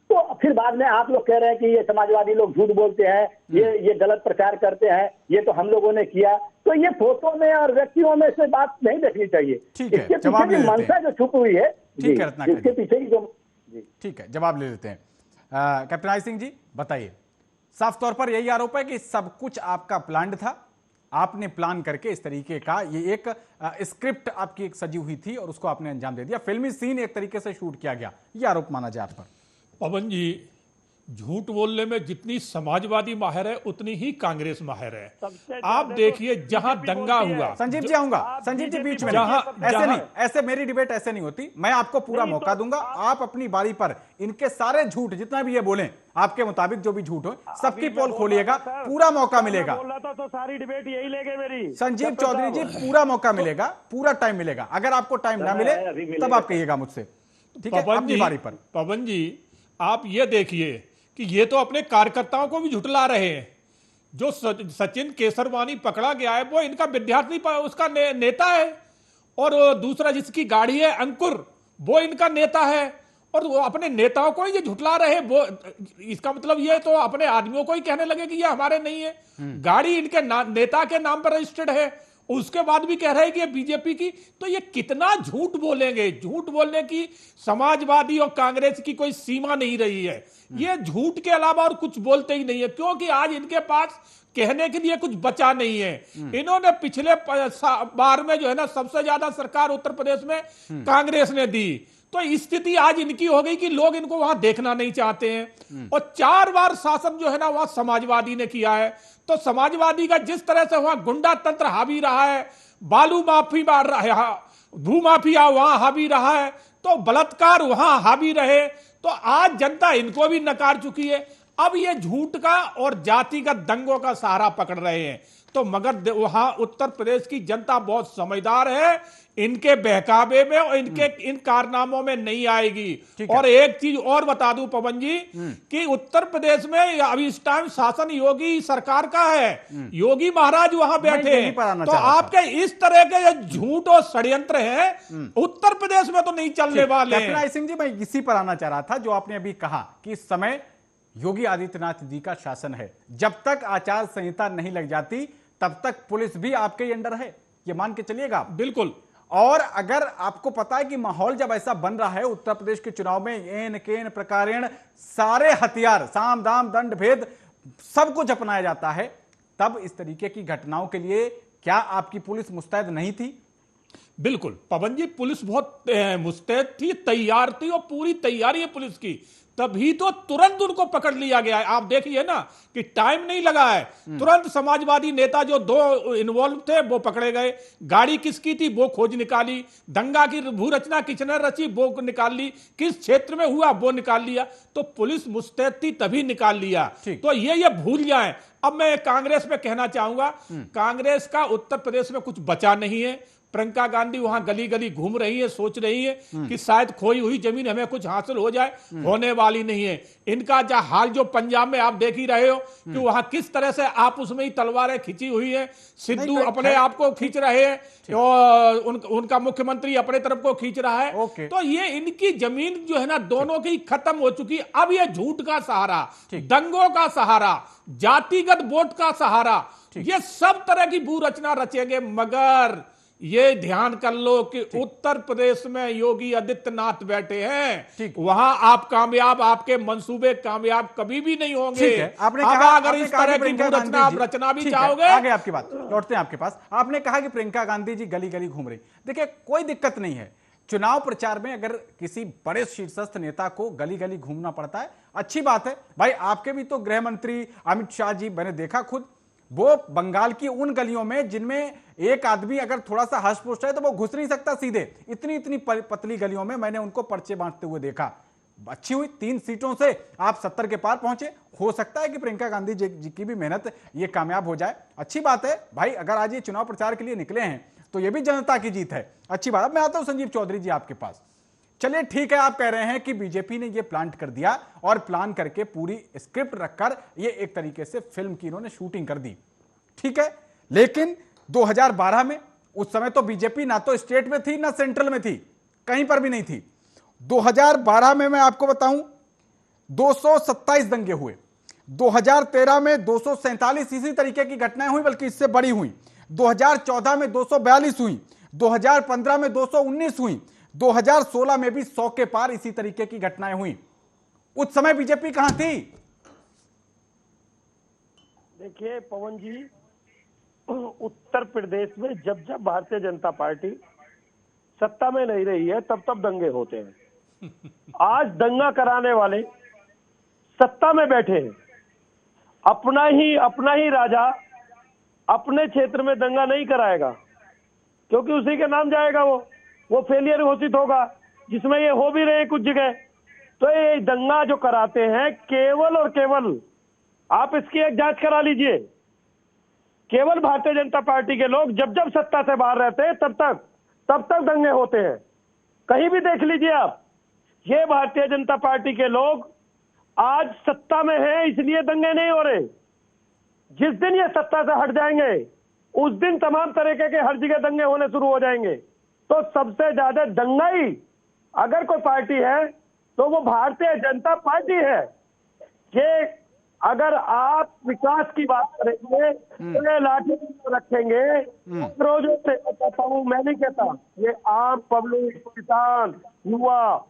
तो फिर बाद में आप लोग कह रहे हैं कि ये समाजवादी लोग झूठ बोलते हैं, ये गलत प्रचार करते हैं, ये तो हम लोगों ने किया। तो ये फोटो में और व्यक्तियों में से बात नहीं देखनी चाहिए। इसके पीछे की मंशा जो छुपी हुई है, इसके पीछे की जो, ठीक है, जवाब ले लेते हैं। कैप्टन आई सिंह जी बताइए, साफ तौर पर यही आरोप है कि सब कुछ आपका प्लान्ड था, आपने प्लान करके इस तरीके का, ये एक स्क्रिप्ट आपकी एक सजी हुई थी और उसको आपने अंजाम दे दिया, फिल्मी सीन एक तरीके से शूट किया गया, ये आरोप माना जाए आप पर। पवन जी, झूठ बोलने में जितनी समाजवादी माहिर है उतनी ही कांग्रेस माहिर है। आप देखिए जहां दंगा हुआ, संजीव जी आऊंगा, संजीव जी बीच में, ऐसे नहीं, ऐसे मेरी डिबेट ऐसे नहीं होती, मैं आपको पूरा मौका दूंगा, आप अपनी बारी पर इनके सारे झूठ जितना भी ये बोले आपके मुताबिक जो भी झूठ हो सबकी पोल खोलिएगा, पूरा मौका मिलेगा। तो सारी डिबेट यही लेंगे मेरी। संजीव चौधरी जी पूरा मौका मिलेगा, पूरा टाइम मिलेगा, अगर आपको टाइम ना मिले तब आप कहिएगा मुझसे, ठीक है? अपनी बारी पर। पवन जी आप ये देखिए कि ये तो अपने कार्यकर्ताओं को भी झुठला रहे हैं। जो सचिन केसरवानी पकड़ा गया है वो इनका विद्यार्थी उसका नेता है, और दूसरा जिसकी गाड़ी है अंकुर, वो इनका नेता है, और वो अपने नेताओं को ही ये झुठला रहे। वो इसका मतलब ये तो अपने आदमियों को ही कहने लगे कि ये हमारे नहीं है, गाड़ी इनके नेता के नाम पर रजिस्टर्ड है, उसके बाद भी कह रहे हैं कि ये बीजेपी की। तो ये कितना झूठ बोलेंगे? झूठ बोलने की समाजवादी और कांग्रेस की कोई सीमा नहीं रही है। ये झूठ के अलावा और कुछ बोलते ही नहीं है, क्योंकि आज इनके पास कहने के लिए कुछ बचा नहीं है। इन्होंने पिछले बार में जो है ना सबसे ज्यादा सरकार उत्तर प्रदेश में कांग्रेस ने दी, तो स्थिति आज इनकी हो गई कि लोग इनको वहां देखना नहीं चाहते हैं। और 4 बार शासन जो है ना वहां समाजवादी ने किया है, तो समाजवादी का जिस तरह से वहां गुंडा तंत्र हावी रहा है, बालू माफी मार रहा है, भूमाफिया वहां हावी रहा है, तो बलात्कार वहां हावी रहे, तो आज जनता इनको भी नकार चुकी है। अब ये झूठ का और जातिगत दंगों का सहारा पकड़ रहे हैं। तो मगर वहां उत्तर प्रदेश की जनता बहुत समझदार है, इनके बहकावे में और इनके इन कारनामों में नहीं आएगी। और एक चीज और बता दूं पवन जी कि उत्तर प्रदेश में अभी इस टाइम शासन योगी सरकार का है, योगी महाराज वहां बैठे हैं, तो आपके इस तरह के झूठ और षड्यंत्र हैं उत्तर प्रदेश में तो नहीं चलने वाले। कैप्टन आई सिंह जी, मैं इसी पर आना चाह रहा था जो आपने अभी कहा कि इस समय योगी आदित्यनाथ जी का शासन है, जब तक आचार संहिता नहीं लग जाती तब तक पुलिस भी आपके अंडर है, ये मान के चलिएगा आप? बिल्कुल। और अगर आपको पता है कि माहौल जब ऐसा बन रहा है उत्तर प्रदेश के चुनाव में, एन केन प्रकारेण सारे हथियार, साम दाम दंड भेद सब कुछ अपनाया जाता है, तब इस तरीके की घटनाओं के लिए क्या आपकी पुलिस मुस्तैद नहीं थी? बिल्कुल पवन जी, पुलिस बहुत मुस्तैद थी, तैयार थी, और पूरी तैयारी है पुलिस की, तभी तो तुरंत उनको पकड़ लिया गया है। आप देखिए ना कि टाइम नहीं लगा है, तुरंत समाजवादी नेता जो 2 इन्वॉल्व थे वो पकड़े गए। गाड़ी किसकी थी वो खोज निकाली, दंगा की भू रचना किसने रची वो निकाल ली, किस क्षेत्र में हुआ वो निकाल लिया। तो पुलिस मुस्तैद थी तभी निकाल लिया। तो ये भूल जाएं। अब मैं कांग्रेस में कहना चाहूंगा, कांग्रेस का उत्तर प्रदेश में कुछ बचा नहीं है। प्रियंका गांधी वहां गली गली घूम रही है, सोच रही है कि शायद खोई हुई जमीन हमें कुछ हासिल हो जाए, होने वाली नहीं है। इनका हाल जो पंजाब में आप देख ही रहे हो कि वहां किस तरह से आपस में ही तलवारें खिंची हुई है। सिद्धू अपने आप को खींच रहे हैं और उनका मुख्यमंत्री अपने तरफ को खींच रहा है। तो ये इनकी जमीन जो है ना दोनों की खत्म हो चुकी। अब ये झूठ का सहारा, दंगों का सहारा, जातिगत वोट का सहारा, ये सब तरह की भू रचना रचेंगे। मगर ये ध्यान कर लो कि उत्तर प्रदेश में योगी आदित्यनाथ बैठे हैं, वहां आप कामयाब, आपके मंसूबे कामयाब कभी भी नहीं होंगे। आपने कहा अगर इस तरह की रचना आप रचना भी चाहोगे। आगे आपकी बात लौटते हैं आपके पास। आपने कहा कि प्रियंका गांधी जी गली गली घूम रही, देखिए कोई दिक्कत नहीं है। चुनाव प्रचार में अगर किसी बड़े शीर्षस्थ नेता को गली गली घूमना पड़ता है, अच्छी बात है भाई। आपके भी तो गृह मंत्री अमित शाह जी, मैंने देखा खुद, वो बंगाल की उन गलियों में जिनमें एक आदमी अगर थोड़ा सा हष्ट पुष्ट है तो वो घुस नहीं सकता सीधे, इतनी इतनी पतली गलियों में मैंने उनको पर्चे बांटते हुए देखा। अच्छी हुई 3 सीटों से आप 70 के पार पहुंचे। हो सकता है कि प्रियंका गांधी जी की भी मेहनत ये कामयाब हो जाए, अच्छी बात है भाई। अगर आज ये चुनाव प्रचार के लिए निकले हैं तो ये भी जनता की जीत है, अच्छी बात। अब मैं आता हूं संजीव चौधरी जी आपके पास। चलिए ठीक है, आप कह रहे हैं कि बीजेपी ने ये प्लान कर दिया और प्लान करके पूरी स्क्रिप्ट रखकर ये एक तरीके से फिल्म की इन्होंने शूटिंग कर दी, ठीक है। लेकिन 2012 में, उस समय तो बीजेपी ना तो स्टेट में थी ना सेंट्रल में थी, कहीं पर भी नहीं थी। 2012 में मैं आपको बताऊं 227 दंगे हुए, 2013 में 247 इसी तरीके की घटनाएं हुई, बल्कि इससे बड़ी हुई। 2014 में 242 हुई, 2015 में 219 हुई, 2016 में भी 100 के पार इसी तरीके की घटनाएं हुई। उस समय बीजेपी कहां थी? देखिए पवन जी, उत्तर प्रदेश में जब जब भारतीय जनता पार्टी सत्ता में नहीं रही है तब तब दंगे होते हैं। आज दंगा कराने वाले सत्ता में बैठे हैं, अपना ही राजा अपने क्षेत्र में दंगा नहीं कराएगा, क्योंकि उसी के नाम जाएगा, वो फेलियर घोषित होगा, जिसमें ये हो भी रहे कुछ जगह। तो ये दंगा जो कराते हैं केवल और केवल, आप इसकी एक जांच करा लीजिए, केवल भारतीय जनता पार्टी के लोग जब जब सत्ता से बाहर रहते हैं तब तक दंगे होते हैं। कहीं भी देख लीजिए आप, ये भारतीय जनता पार्टी के लोग आज सत्ता में हैं इसलिए दंगे नहीं हो रहे। जिस दिन ये सत्ता से हट जाएंगे उस दिन तमाम तरीके के हर जगह दंगे होने शुरू हो जाएंगे। तो सबसे ज्यादा दंगाई अगर कोई पार्टी है तो वो भारतीय जनता पार्टी है। ये अगर आप विकास की बात करेंगे तो ये लाठी रखेंगे। रोजों से कहता हूं, मैं नहीं कहता, ये आम पब्लिक, किसान, युवा,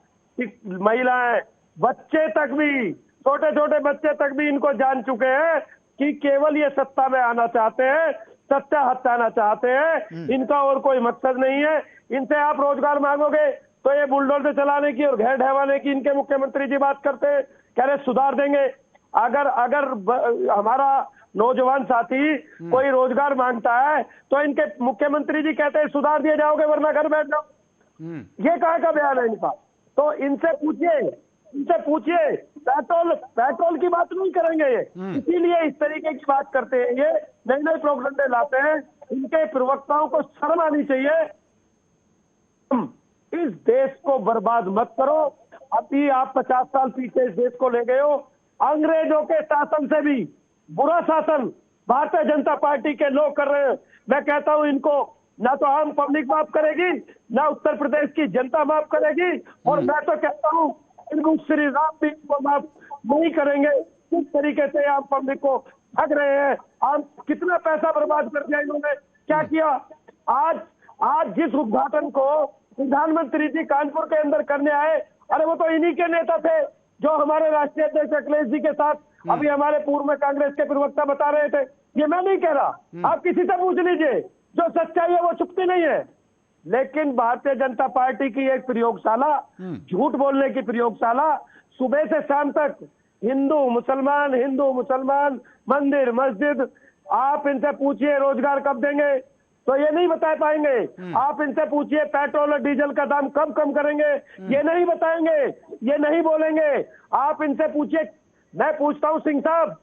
महिलाएं, बच्चे तक भी, छोटे छोटे बच्चे तक भी इनको जान चुके हैं कि केवल ये सत्ता में आना चाहते हैं, सत्ता हटाना चाहते हैं, इनका और कोई मकसद नहीं है। इनसे आप रोजगार मांगोगे तो ये बुलडोजर चलाने की और घेर ढहवाने की इनके मुख्यमंत्री जी बात करते हैं, कह रहे सुधार देंगे। अगर हमारा नौजवान साथी कोई रोजगार मांगता है तो इनके मुख्यमंत्री जी कहते हैं सुधार दिए जाओगे वरना घर बैठ जाओ। ये कहाँ का बयान है इनका? तो इनसे पूछिए, पेट्रोल की बात नहीं करेंगे ये, इसीलिए इस तरीके की बात करते हैं, ये नई नई प्रोग्राम लाते हैं। इनके प्रवक्ताओं को शर्म आनी चाहिए। इस देश को बर्बाद मत करो। अभी आप 50 साल पीछे इस देश को ले गए हो। अंग्रेजों के शासन से भी बुरा शासन भारतीय जनता पार्टी के लोग कर रहे हैं। मैं कहता हूं इनको ना तो आम पब्लिक माफ करेगी, ना उत्तर प्रदेश की जनता माफ करेगी, और मैं तो कहता हूं इनको श्री राम भी इनको माफ नहीं करेंगे। किस तरीके से आम पब्लिक को ठग रहे हैं, आम कितना पैसा बर्बाद कर दिया इन्होंने, क्या किया? आज आज जिस उद्घाटन को प्रधानमंत्री जी कानपुर के अंदर करने आए, अरे वो तो इन्हीं के नेता थे जो हमारे राष्ट्रीय अध्यक्ष अखिलेश जी के साथ अभी हमारे पूर्व में कांग्रेस के प्रवक्ता बता रहे थे। ये मैं नहीं कह रहा, आप किसी से पूछ लीजिए, जो सच्चाई है वो छुपती नहीं है। लेकिन भारतीय जनता पार्टी की एक प्रयोगशाला, झूठ बोलने की प्रयोगशाला, सुबह से शाम तक हिंदू मुसलमान, मंदिर मस्जिद, आप इनसे पूछिए रोजगार कब देंगे तो ये नहीं बता पाएंगे। आप इनसे पूछिए पेट्रोल और डीजल का दाम कब कम करेंगे, ये नहीं बताएंगे, ये नहीं बोलेंगे। आप इनसे पूछिए, मैं पूछता हूं सिंह साहब,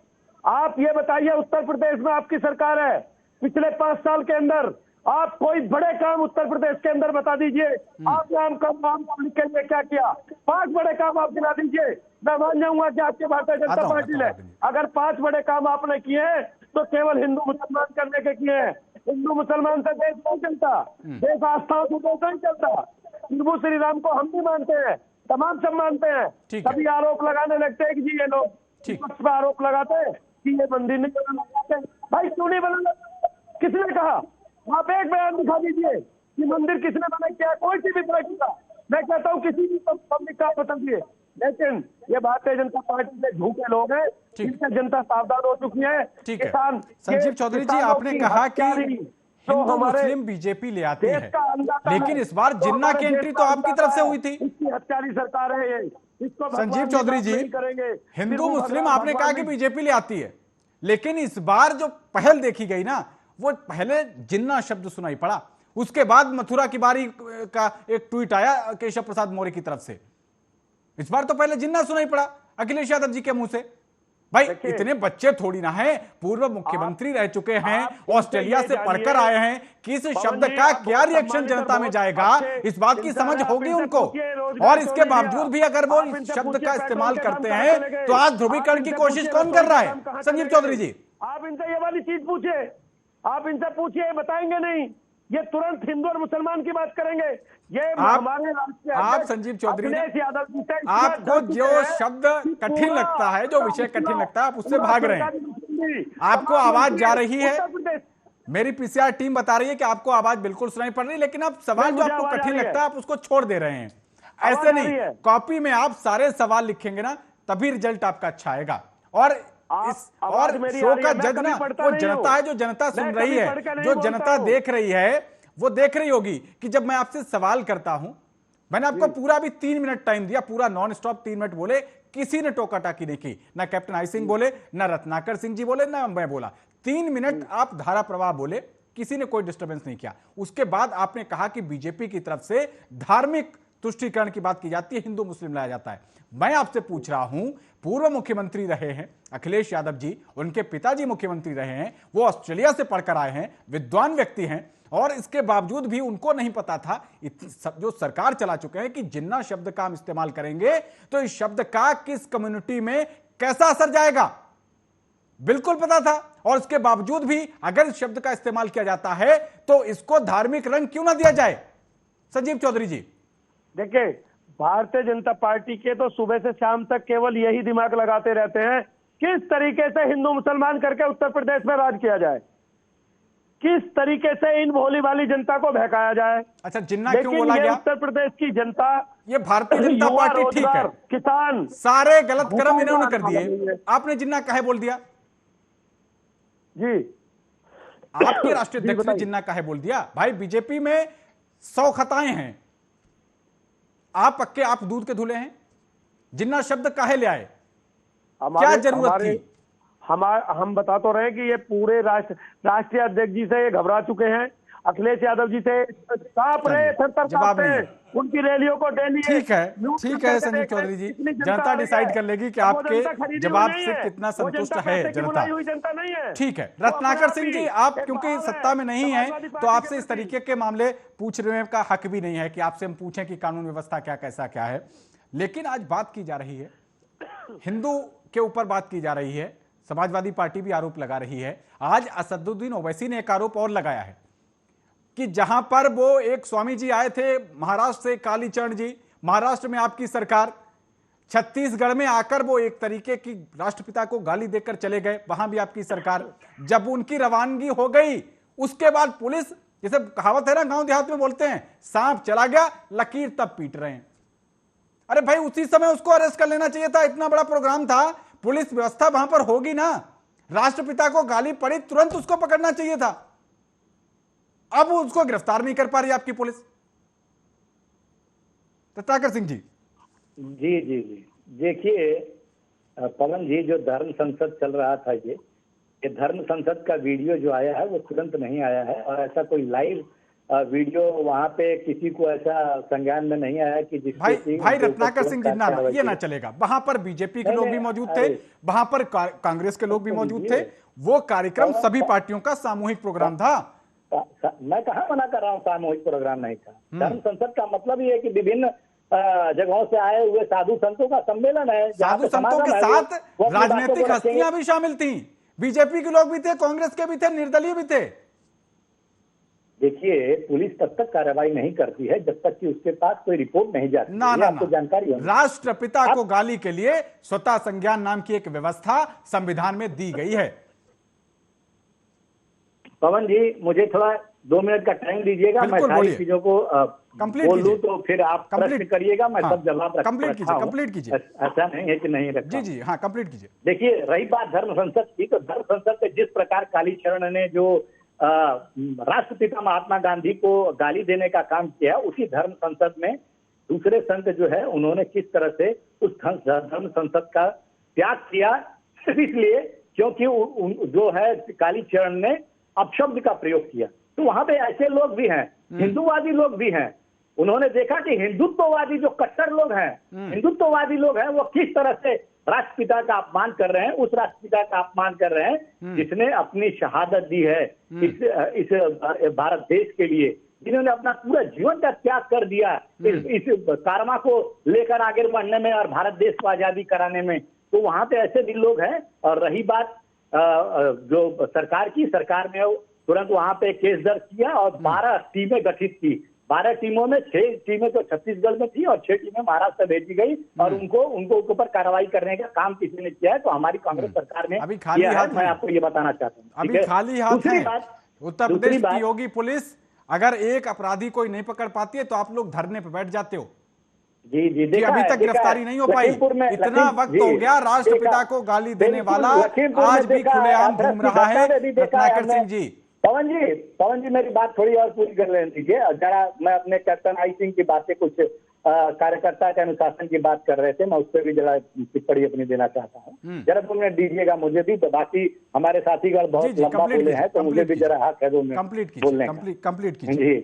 आप ये बताइए उत्तर प्रदेश में आपकी सरकार है, पिछले 5 साल के अंदर आप कोई बड़े काम उत्तर प्रदेश के अंदर बता दीजिए। आप नाम लिख के लिए क्या किया, 5 बड़े काम आप गिना दीजिए, मैं मान जाऊंगा कि आपके भारतीय जनता पार्टी ने अगर 5 बड़े काम आपने किए हैं तो केवल हिंदू मुसलमान करने के किए हैं। हिंदू मुसलमान से देश नहीं चलता, देश आस्थाओं से देश नहीं चलता। प्रभु श्री राम को हम भी मानते हैं, तमाम सब मानते हैं। कभी आरोप लगाने लगते हैं कि जी ये लोग विपक्ष पर आरोप लगाते हैं कि ये मंदिर नहीं बनाना चाहते। भाई क्यों नहीं बनाना, किसने कहा? आप एक बयान दिखा दीजिए कि मंदिर किसने बना किया, कोई सी भी तरह का। मैं कहता हूँ किसी भी पब्लिक का बताइए, लेकिन ये भारतीय जनता पार्टी के झूठे लोग हैं, जिनसे जनता सावधान हो चुकी है। किसान, संजीव चौधरी जी, आपने कहा कि हिंदू मुस्लिम बीजेपी ले आती है, लेकिन इस बार जिन्ना की एंट्री तो आपकी तरफ से हुई थी। इसकी हत्यारी सरकार है ये। संजीव चौधरी जी, हिंदू मुस्लिम आपने कहा कि बीजेपी ले आती है, लेकिन इस बार जो पहल देखी गई ना, वो पहले जिन्ना शब्द सुनाई पड़ा, उसके बाद मथुरा की बारी का एक ट्वीट आया केशव प्रसाद मौर्य की तरफ से। इस बार तो पहले जिन्ना सुनाई पड़ा अखिलेश यादव जी के मुंह से। भाई इतने बच्चे थोड़ी ना हैं, पूर्व मुख्यमंत्री रह चुके हैं, ऑस्ट्रेलिया से पढ़कर आए हैं, किस शब्द का क्या रिएक्शन जनता में जाएगा, इस बात की समझ होगी उनको। और इसके बावजूद भी अगर वो इस शब्द का इस्तेमाल करते हैं तो आज ध्रुवीकरण की कोशिश कौन कर रहा है? संजीव चौधरी जी, आप इनसे ये वाली चीज पूछिए, आप इनसे पूछिए, बताएंगे नहीं। ये तुरंत हिंदू और मुसलमान की बात करेंगे। ये हमारे आप संजीव चौधरी, आपको जो शब्द कठिन लगता है, जो विषय कठिन लगता है, आप उससे भाग रहे हैं। आपको आवाज जा रही है, मेरी पीसीआर टीम बता रही है कि आपको आवाज बिल्कुल सुनाई पड़ रही है, लेकिन आप सवाल जो आपको कठिन लगता है आप उसको छोड़ दे रहे हैं। ऐसे नहीं, कॉपी में आप सारे सवाल लिखेंगे ना, तभी रिजल्ट आपका अच्छा आएगा। और शो का जज ना वो जनता है, जो जनता सुन रही है, जो जनता देख रही है, वो देख रही होगी कि जब मैं आपसे सवाल करता हूं, मैंने आपको पूरा भी 3 मिनट टाइम दिया, पूरा नॉन स्टॉप 3 मिनट बोले, किसी ने टोका टाकी नहीं की, ना कैप्टन आई सिंह बोले, ना रत्नाकर सिंह जी बोले, ना मैं बोला। 3 मिनट आप धारा प्रवाह बोले, किसी ने कोई डिस्टर्बेंस नहीं किया। उसके बाद आपने कहा कि बीजेपी की तरफ से धार्मिक तुष्टीकरण की बात की जाती है, हिंदू मुस्लिम लाया जाता है। मैं आपसे पूछ रहा हूं, पूर्व मुख्यमंत्री रहे हैं अखिलेश यादव जी, उनके पिताजी मुख्यमंत्री रहे हैं, वो ऑस्ट्रेलिया से पढ़कर आए हैं, विद्वान व्यक्ति हैं, और इसके बावजूद भी उनको नहीं पता था, जो सरकार चला चुके हैं, कि जिन्ना शब्द का हम इस्तेमाल करेंगे तो इस शब्द का किस कम्युनिटी में कैसा असर जाएगा, बिल्कुल पता था। और इसके बावजूद भी अगर इस शब्द का इस्तेमाल किया जाता है तो इसको धार्मिक रंग क्यों ना दिया जाए? संजीव चौधरी जी, देखिए, भारतीय जनता पार्टी के तो सुबह से शाम तक केवल यही दिमाग लगाते रहते हैं, किस तरीके से हिंदू मुसलमान करके उत्तर प्रदेश में राज किया जाए, किस तरीके से इन भोली वाली जनता को बहकाया जाए। अच्छा, जिन्ना क्यों बोला गया? उत्तर प्रदेश की जनता, ये भारतीय जनता पार्टी, ठीक है, किसान, सारे गलत कर्म इन्होंने कर दिए, आपने जिन्ना काहे बोल दिया जी? आपके राष्ट्रीय अध्यक्ष ने जिन्ना काहे बोल दिया? भाई बीजेपी में 100 खताएं हैं, आप पक्के, आप दूध के धुले हैं, जिन्ना शब्द काहे ले आए, क्या जरूरत थी? हम बता तो रहे हैं कि ये पूरे राष्ट्रीय अध्यक्ष जी से ये घबरा चुके हैं, अखिलेश यादव जी से कांप रहे, थर-थर हैं, उनकी रैलियों को डेली। ठीक है संजीव चौधरी जी, जनता डिसाइड कर लेगी कि आपके जवाब से कितना संतुष्ट है जनता नहीं है। ठीक है, रत्नाकर सिंह जी, आप क्योंकि सत्ता में नहीं है तो आपसे इस तरीके के मामले पूछने का हक भी नहीं है कि आपसे हम पूछें कि कानून व्यवस्था क्या कैसा क्या है। लेकिन आज बात की जा रही है, हिंदू के ऊपर बात की जा रही है, समाजवादी पार्टी भी आरोप लगा रही है। आज असदुद्दीन ओवैसी ने एक आरोप और लगाया है कि जहां पर वो एक स्वामी जी आए थे महाराष्ट्र से, कालीचरण जी, महाराष्ट्र में आपकी सरकार, छत्तीसगढ़ में आकर वो एक तरीके की राष्ट्रपिता को गाली देकर चले गए, वहां भी आपकी सरकार। जब उनकी रवानगी हो गई उसके बाद पुलिस जैसे कहावत है ना, गांव देहात में बोलते हैं, सांप चला गया लकीर तब पीट रहे हैं। अरे भाई उसी समय उसको अरेस्ट कर लेना चाहिए था, इतना बड़ा प्रोग्राम था, पुलिस व्यवस्था वहां पर होगी ना, राष्ट्रपिता को गाली पड़ी तुरंत उसको पकड़ना चाहिए था। अब उसको गिरफ्तार नहीं कर पा रही आपकी पुलिस। रत्नाकर सिंह जी। जी जी जी, देखिए पवन जी, जो धर्म संसद चल रहा था, ये धर्म संसद का वीडियो जो आया है वो तुरंत नहीं आया है, और ऐसा कोई लाइव वीडियो वहां पे किसी को ऐसा संज्ञान में नहीं आया कि भाई रत्नाकर सिंह जी, ना ये ना चलेगा। वहां पर बीजेपी के लोग भी मौजूद थे, वहां पर कांग्रेस के लोग भी मौजूद थे, वो कार्यक्रम सभी पार्टियों का सामूहिक प्रोग्राम था। मैं कहाँ मना कर रहा हूँ, सामूहिक प्रोग्राम नहीं था। धर्म संसद का मतलब ये है कि विभिन्न जगहों से आए हुए साधु संतों का सम्मेलन है। साधु संतों के साथ राजनीतिक हस्तियां भी शामिल थी, बीजेपी के लोग भी थे, कांग्रेस के भी थे, निर्दलीय भी थे। देखिए, पुलिस तब तक कार्रवाई नहीं करती है जब तक कि उसके पास कोई रिपोर्ट नहीं जाती। ना ना आपको जानकारी है, राष्ट्रपिता को गाली के लिए स्वतः संज्ञान नाम की एक व्यवस्था संविधान में दी गई है। पवन जी, मुझे थोड़ा 2 मिनट का टाइम दीजिएगा, मैं सारी चीजों को बोल दूं तो फिर आप प्रश्न करिएगा, मैं सब जवाब रखूंगा। कंप्लीट कीजिए। ऐसा नहीं है कि नहीं रखा। जी जी हाँ, कंप्लीट कीजिए। देखिए, रही बात धर्म संसद की, तो धर्म संसद में जिस प्रकार कालीचरण ने जो राष्ट्रपिता महात्मा गांधी को गाली देने का काम किया, उसी धर्म संसद में दूसरे संत जो है उन्होंने किस तरह से उस धर्म संसद का त्याग किया, सिर्फ इसलिए क्योंकि जो है कालीचरण ने अपशब्द का प्रयोग किया। तो वहां पे ऐसे लोग भी हैं, हिंदूवादी लोग भी हैं, उन्होंने देखा कि हिंदुत्ववादी जो कट्टर लोग हैं, हिंदुत्ववादी लोग हैं, वो किस तरह से राष्ट्रपिता का अपमान कर रहे हैं, उस राष्ट्रपिता का अपमान कर रहे हैं जिसने अपनी शहादत दी है इस भारत देश के लिए, जिन्होंने अपना पूरा जीवन का त्याग कर दिया इस कारमा को लेकर आगे बढ़ने में और भारत देश को आजादी कराने में। तो वहां पे ऐसे भी लोग हैं। और रही बात जो सरकार की, सरकार ने तुरंत वहां पे केस दर्ज किया और 12 टीमें गठित की। 12 टीमों में 6 टीमें तो छत्तीसगढ़ में थी और 6 टीमें महाराष्ट्र भेजी गई, और उनको ऊपर कार्रवाई करने का काम किसी ने किया है, तो हमारी कांग्रेस सरकार ने अभी खाली किया हाथ है। मैं आपको ये बताना चाहता हूँ, अभी खाली हाथ दूसरी है। बात, उत्तर प्रदेश की योगी पुलिस अगर एक अपराधी कोई नहीं पकड़ पाती है तो आप लोग धरने पर बैठ जाते हो। जी जी, देखा अभी तक गिरफ्तारी नहीं हो पाई। इतना वक्त हो गया, राष्ट्रपिता को गाली देने वाला आज भी खुलेआम घूम रहा है। रत्नाकर सिंह जी, पवन जी मेरी बात थोड़ी और पूरी कर लेने दीजिए। जरा मैं अपने कैप्टन आई सिंह की बातें, कुछ कार्यकर्ता के अनुशासन की बात कर रहे थे, मैं उस पर भी जरा टिप्पणी अपनी देना चाहता हूँ। जरा 2 मिनट दीजिएगा मुझे भी, तो बाकी हमारे साथीगण बहुत लंबा बोले हैं तो मुझे भी जरा हक है 2 मिनट बोलने का। कंप्लीट कीजिए।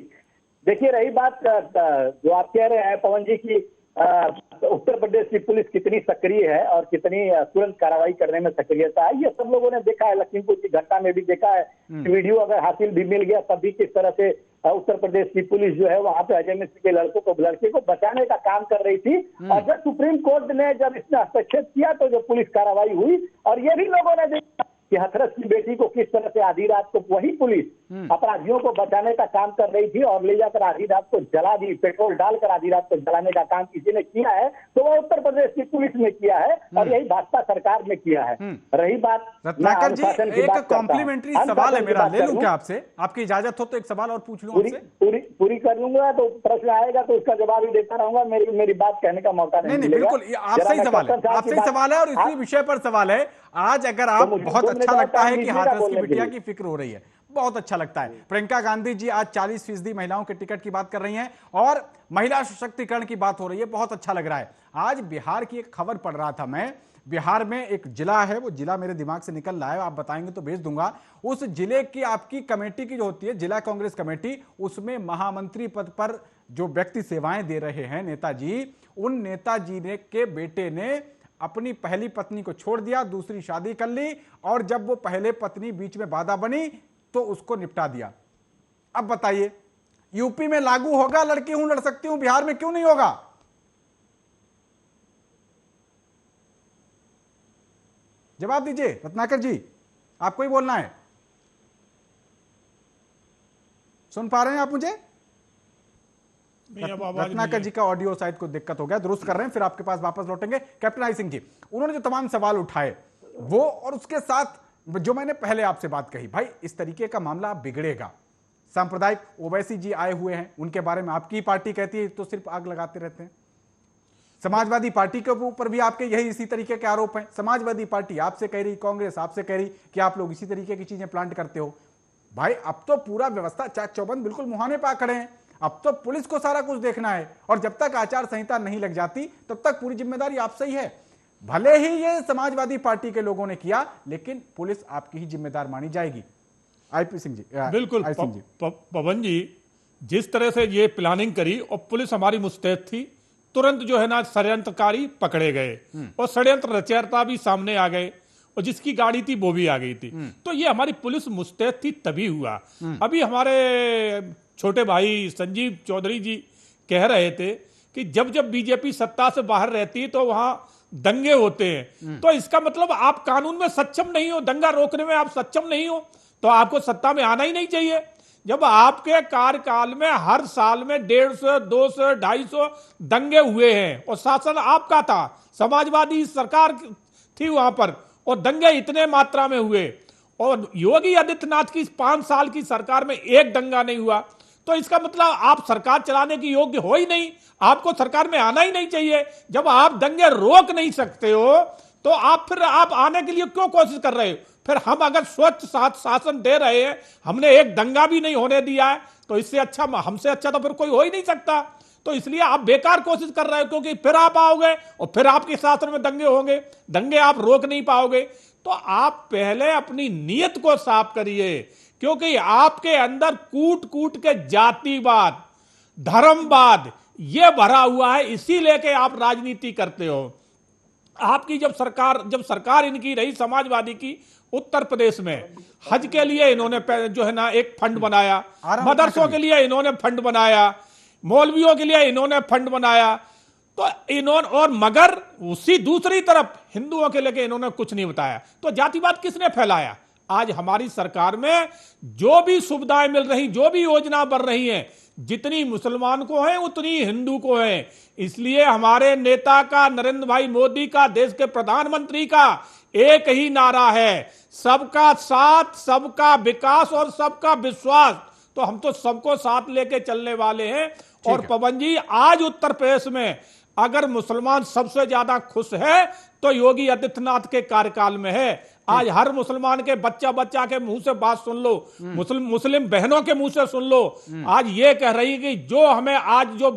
देखिए, रही बात जो आप कह रहे हैं पवन जी की उत्तर प्रदेश की पुलिस कितनी सक्रिय है और कितनी तुरंत कार्रवाई करने में सक्रियता है, ये सब लोगों ने देखा है। लखीमपुर की घटना में भी देखा है, वीडियो अगर हासिल भी मिल गया तब भी किस तरह से उत्तर प्रदेश की पुलिस जो है वहां पे अजय मिश्र के लड़के को बचाने का काम कर रही थी। और जब सुप्रीम कोर्ट ने जब इसमें हस्तक्षेप किया तो जो पुलिस कार्रवाई हुई, और ये भी लोगों ने देखा कि हथरस की बेटी को किस तरह से आधी रात को वही पुलिस अपराधियों को बचाने का काम कर रही थी और ले जाकर आधी रात को जला दी, पेट्रोल डालकर आधी रात को जलाने का काम किसी ने किया है तो वो उत्तर प्रदेश की पुलिस ने किया है और यही भाजपा सरकार ने किया है। रही बात रत्नाकर जी, एक कॉम्प्लीमेंट्री सवाल है मेरा, ले लूं क्या आपसे? आपकी इजाजत हो तो एक सवाल और पूछ लूं आपसे? पूरी कर लूंगा, तो प्रश्न आएगा तो उसका जवाब ही देता रहूंगा, मेरी बात कहने का मौका नहीं मिलेगा। बिल्कुल, आपसे ही सवाल है और इसी विषय पर सवाल है। आज अगर आप बहुत अच्छा लगता है कि हाथरस की बिटिया की फिक्र हो रही है, बहुत अच्छा लगता है। प्रियंका गांधी जी आज 40% महिलाओं के टिकट की बात कर रही हैं और महिला सशक्तिकरण की बात हो रही है, बहुत अच्छा लग रहा है। आज बिहार की एक खबर पढ़ रहा था मैं, बिहार में एक जिला है, वो जिला मेरे दिमाग से निकल रहा है, आप बताएंगे तो भेज दूंगा। उस जिले की आपकी कमेटी की जो होती है जिला कांग्रेस कमेटी, उसमें महामंत्री पद पर जो व्यक्ति सेवाएं दे रहे हैं नेताजी, उन नेताजी ने के बेटे ने अपनी पहली पत्नी को छोड़ दिया, दूसरी शादी कर ली और जब वो पहले पत्नी बीच में बाधा बनी तो उसको निपटा दिया। अब बताइए, यूपी में लागू होगा लड़की हूं लड़ सकती हूं, बिहार में क्यों नहीं होगा? जवाब दीजिए रत्नाकर जी, आपको ही बोलना है। सुन पा रहे हैं आप मुझे? रत्नाकर जी का ऑडियो शायद को दिक्कत हो गया, दुरुस्त कर रहे हैं, फिर आपके पास वापस लौटेंगे। कैप्टन आई सिंह जी, उन्होंने जो तमाम सवाल उठाए वो, और उसके साथ जो मैंने पहले आपसे बात कही, भाई इस तरीके का मामला बिगड़ेगा, सांप्रदायिक ओवैसी जी आए हुए हैं, उनके बारे में आपकी पार्टी कहती है तो सिर्फ आग लगाते रहते हैं। समाजवादी पार्टी के ऊपर भी आपके यही इसी तरीके के आरोप हैं। समाजवादी पार्टी आपसे कह रही, कांग्रेस आपसे कह रही कि आप लोग इसी तरीके की चीजें प्लांट करते हो। भाई अब तो पूरा व्यवस्था चाक चौबंद बिल्कुल मुहाने पा खड़े हैं। अब तो पुलिस को सारा कुछ देखना है और जब तक आचार संहिता नहीं लग जाती तब तक पूरी जिम्मेदारी आपसे ही है। भले ही ये समाजवादी पार्टी के लोगों ने किया, लेकिन पुलिस आपकी ही जिम्मेदार मानी जाएगी। आईपी सिंह जी। बिल्कुल पवन जी, जिस तरह से ये प्लानिंग करी और पुलिस हमारी मुस्तैद थी, तुरंत जो है ना षड्यंत्रकारी पकड़े गए और षड्यंत्र रचयिता भी सामने आ गए और जिसकी गाड़ी थी वो भी आ गई थी। तो ये हमारी पुलिस मुस्तैद थी तभी हुआ। अभी हमारे छोटे भाई संजीव चौधरी जी कह रहे थे कि जब जब बीजेपी सत्ता से बाहर रहती है तो वहां दंगे होते हैं। तो इसका मतलब आप कानून में सक्षम नहीं हो, दंगा रोकने में आप सक्षम नहीं हो, तो आपको सत्ता में आना ही नहीं चाहिए। जब आपके कार्यकाल में हर साल में 150, 200, 250 दंगे हुए हैं और शासन आपका था, समाजवादी सरकार थी वहां पर, और दंगे इतने मात्रा में हुए और योगी आदित्यनाथ की 5 साल की सरकार में एक दंगा नहीं हुआ, तो इसका मतलब आप सरकार चलाने की योग्य हो ही नहीं, आपको सरकार में आना ही नहीं चाहिए। जब आप दंगे रोक नहीं सकते हो तो आप आने के लिए क्यों कोशिश कर रहे हो? फिर हम अगर स्वच्छ शासन दे रहे हैं, हमने एक दंगा भी नहीं होने दिया है, तो इससे अच्छा, हमसे अच्छा तो फिर कोई हो ही नहीं सकता। तो इसलिए आप बेकार कोशिश कर रहे हो, क्योंकि फिर आप आओगे और फिर आपके शासन में दंगे होंगे, दंगे आप रोक नहीं पाओगे। तो आप पहले अपनी नीयत को साफ करिए, क्योंकि आपके अंदर कूट कूट के जातिवाद, धर्मवाद ये भरा हुआ है, इसी लेके आप राजनीति करते हो। आपकी जब सरकार इनकी रही समाजवादी की उत्तर प्रदेश में, हज के लिए इन्होंने जो है ना एक फंड बनाया, मदरसों के लिए इन्होंने फंड बनाया, मौलवियों के लिए इन्होंने फंड बनाया, तो इन्होंने, और मगर उसी दूसरी तरफ हिंदुओं के लेके इन्होंने कुछ नहीं बताया। तो जातिवाद किसने फैलाया? आज हमारी सरकार में जो भी सुविधाएं मिल रही, जो भी योजना बढ़ रही हैं, जितनी मुसलमान को है उतनी हिंदू को है। इसलिए हमारे नेता का, नरेंद्र भाई मोदी का, देश के प्रधानमंत्री का एक ही नारा है, सबका साथ, सबका विकास और सबका विश्वास। तो हम तो सबको साथ लेके चलने वाले हैं। और पवन जी, आज उत्तर प्रदेश में अगर मुसलमान सबसे ज्यादा खुश है तो योगी आदित्यनाथ के कार्यकाल में है। आज हर मुसलमान के बच्चा के मुंह से बात सुन लो, मुस्लिम बहनों के मुंह से सुन लो, आज ये कह रही है कि जो हमें आज जो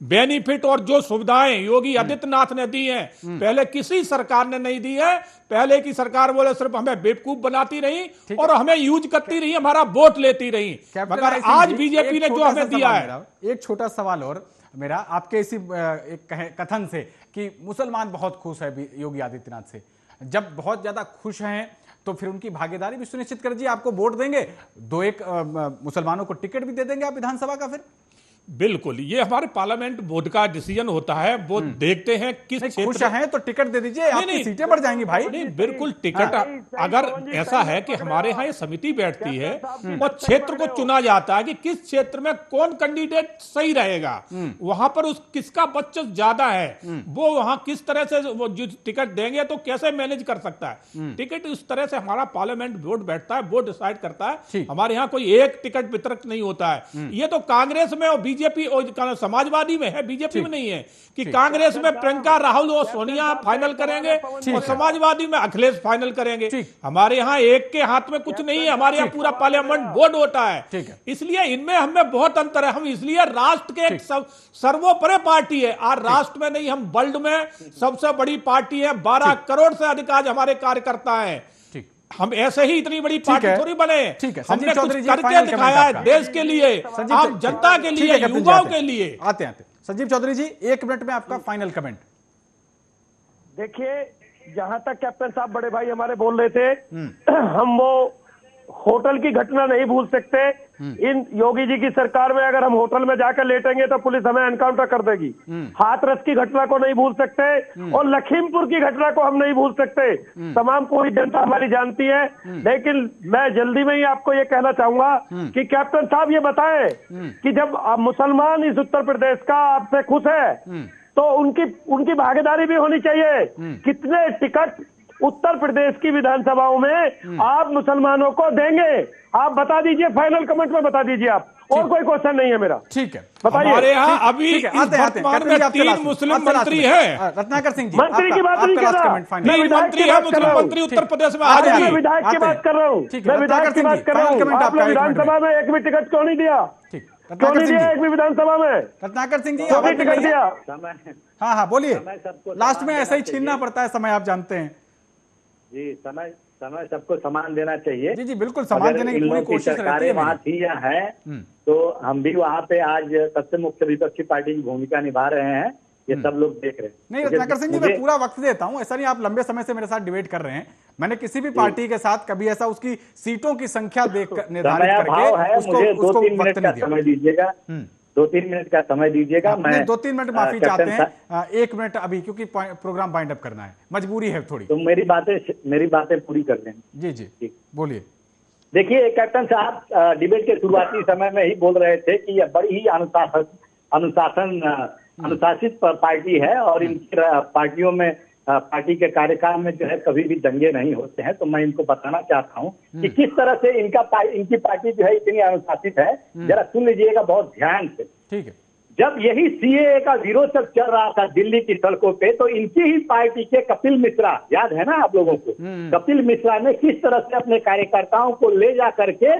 बेनिफिट और जो सुविधाएं योगी आदित्यनाथ ने दी हैं, पहले किसी सरकार ने नहीं दी है। पहले की सरकार बोले सिर्फ हमें बेवकूफ बनाती रही और हमें यूज करती रही, हमारा वोट लेती रही। मगर आज बीजेपी ने जो हमें दिया है। एक छोटा सवाल और मेरा आपके इसी एक कथन से कि मुसलमान बहुत खुश है योगी आदित्यनाथ से, जब बहुत ज्यादा खुश हैं तो फिर उनकी भागीदारी भी सुनिश्चित कर दीजिए। आपको वोट देंगे, 2-1 मुसलमानों को टिकट भी दे देंगे आप विधानसभा का। फिर बिल्कुल, ये हमारे पार्लियामेंट बोर्ड का डिसीजन होता है, वो देखते हैं किस खुश हैं तो टिकट दे दीजिए, आपकी सीटें बढ़ जाएंगी भाई। नहीं, बिल्कुल टिकट अगर ऐसा है कि हमारे यहाँ ये समिति बैठती है और क्षेत्र को चुना जाता है कि किस क्षेत्र में कौन कैंडिडेट सही रहेगा, वहां पर किसका बच्चा ज्यादा है, वो वहां किस तरह से वो जो टिकट देंगे तो कैसे मैनेज कर सकता है टिकट। उस तरह से हमारा पार्लियामेंट बोर्ड बैठता है, वो डिसाइड करता है। हमारे यहाँ कोई एक टिकट वितरक नहीं होता है। ये तो कांग्रेस में और बीजेपी और समाजवादी में है, बीजेपी में नहीं है कि कांग्रेस में प्रियंका, राहुल और सोनिया फाइनल करेंगे और समाजवादी में अखिलेश फाइनल करेंगे। हमारे यहाँ एक के हाथ में कुछ नहीं है, हमारे यहाँ पूरा पार्लियामेंट बोर्ड होता है। इसलिए इनमें हमें बहुत अंतर है। हम इसलिए राष्ट्र के एक सर्वोपरि पार्टी है, आज राष्ट्र में नहीं, हम वर्ल्ड में सबसे बड़ी पार्टी है। 12 करोड़ से अधिक आज हमारे कार्यकर्ता है। हम ऐसे ही इतनी बड़ी पार्टी थोड़ी बने। हमने कुछ करके दिखाया है देश के लिए, आम जनता के लिए, युवाओं के लिए। आते संजीव चौधरी जी, 1 मिनट में आपका फाइनल कमेंट। देखिए, जहां तक कैप्टन साहब बड़े भाई हमारे बोल रहे थे, हम वो होटल की घटना नहीं भूल सकते। इन योगी जी की सरकार में अगर हम होटल में जाकर लेटेंगे तो पुलिस हमें एनकाउंटर कर देगी। हाथरस की घटना को नहीं भूल सकते और लखीमपुर की घटना को हम नहीं भूल सकते। तमाम पूरी जनता हमारी जानती है। लेकिन मैं जल्दी में ही आपको ये कहना चाहूंगा कि कैप्टन साहब ये बताएं कि जब मुसलमान इस उत्तर प्रदेश का आपसे खुश है तो उनकी भागीदारी भी होनी चाहिए। कितने टिकट उत्तर प्रदेश की विधानसभाओं में आप मुसलमानों को देंगे? आप बता दीजिए, फाइनल कमेंट में बता दीजिए आप। और कोई क्वेश्चन नहीं है मेरा। ठीक है, बताइए। हमारे यहाँ अभी ठीक है, आते हैं। वर्तमान में 3 मुस्लिम मंत्री हैं। रत्नाकर सिंह जी, मंत्री की बात नहीं कर रहा, मैं विधायक मंत्री की है बात कर मुस्लिम रहा हूँ। मंत्री उत्तर प्रदेश में आते आज हैं। मैं भी। विधायक की आते बात हैं। कर रहा हूँ, ठीक है, मैं विधायक रत्नाकर की सिंह बात जी, कर रहा फाइनल हूँ। कमेंट आपने आपका, एक मिनट में। विधानसभा में एक भी टिकट क्यों नहीं दिया? ठीक, क्यों रत्नाकर नहीं सिंह दिया जी, एक भी विधानसभा में? रत्नाकर सिंह जी क्यों नहीं आवाज टिकट नहीं दिया? समय हाँ हाँ बोलिए, समय सबको लास्ट समान में ऐसा ही देना छीनना चाहिए। पड़ता है समय, आप जानते हैं। जी, समय समय सबको समान देना चाहिए। जी जी बिल्कुल, समान अगर देने की इन पूरी लोगों की कोशिश रहती सरकारें है वहाँ मेरी। थी या है, तो हम भी वहाँ पे आज सबसे मुख्य विपक्षी पार्टी की भूमिका निभा रहे हैं। ये सब लोग देख रहे हैं। नहीं रत्नाकर सिंह जी, मैं पूरा वक्त देता हूं, ऐसा नहीं आप लंबे समय से मेरे साथ डिबेट कर रहे हैं। मैंने किसी भी पार्टी के साथ कभी ऐसा उसकी सीटों की संख्या देख निर्धारित समय भाव करके है, उसको मुझे उसको 2-3 वक्त मिनट का नहीं दिया। समय दीजिएगा। 2-3 मिनट का समय दीजिएगा। मैं 2-3 मिनट माफी कैप्टन चाहते हैं, 1 मिनट अभी, क्योंकि प्रोग्राम वाइंड अप करना है, मजबूरी है थोड़ी। तो मेरी बातें पूरी कर लें। जी जी बोलिए। देखिए कैप्टन साहब, डिबेट के शुरुआती समय में ही बोल रहे थे कि यह बड़ी ही अनुशासित पार्टी है और इनकी पार्टियों में पार्टी के कार्यकाल में जो है कभी भी दंगे नहीं होते हैं। तो मैं इनको बताना चाहता हूं कि किस तरह से इनकी पार्टी जो है इतनी अनुशासित है। जरा सुन लीजिएगा बहुत ध्यान से। ठीक है। जब यही सीएए का विरोध सब चल रहा था दिल्ली की सड़कों पे, तो इनकी ही पार्टी के कपिल मिश्रा, याद है ना आप लोगों को, कपिल मिश्रा ने किस तरह से अपने कार्यकर्ताओं को ले जा करके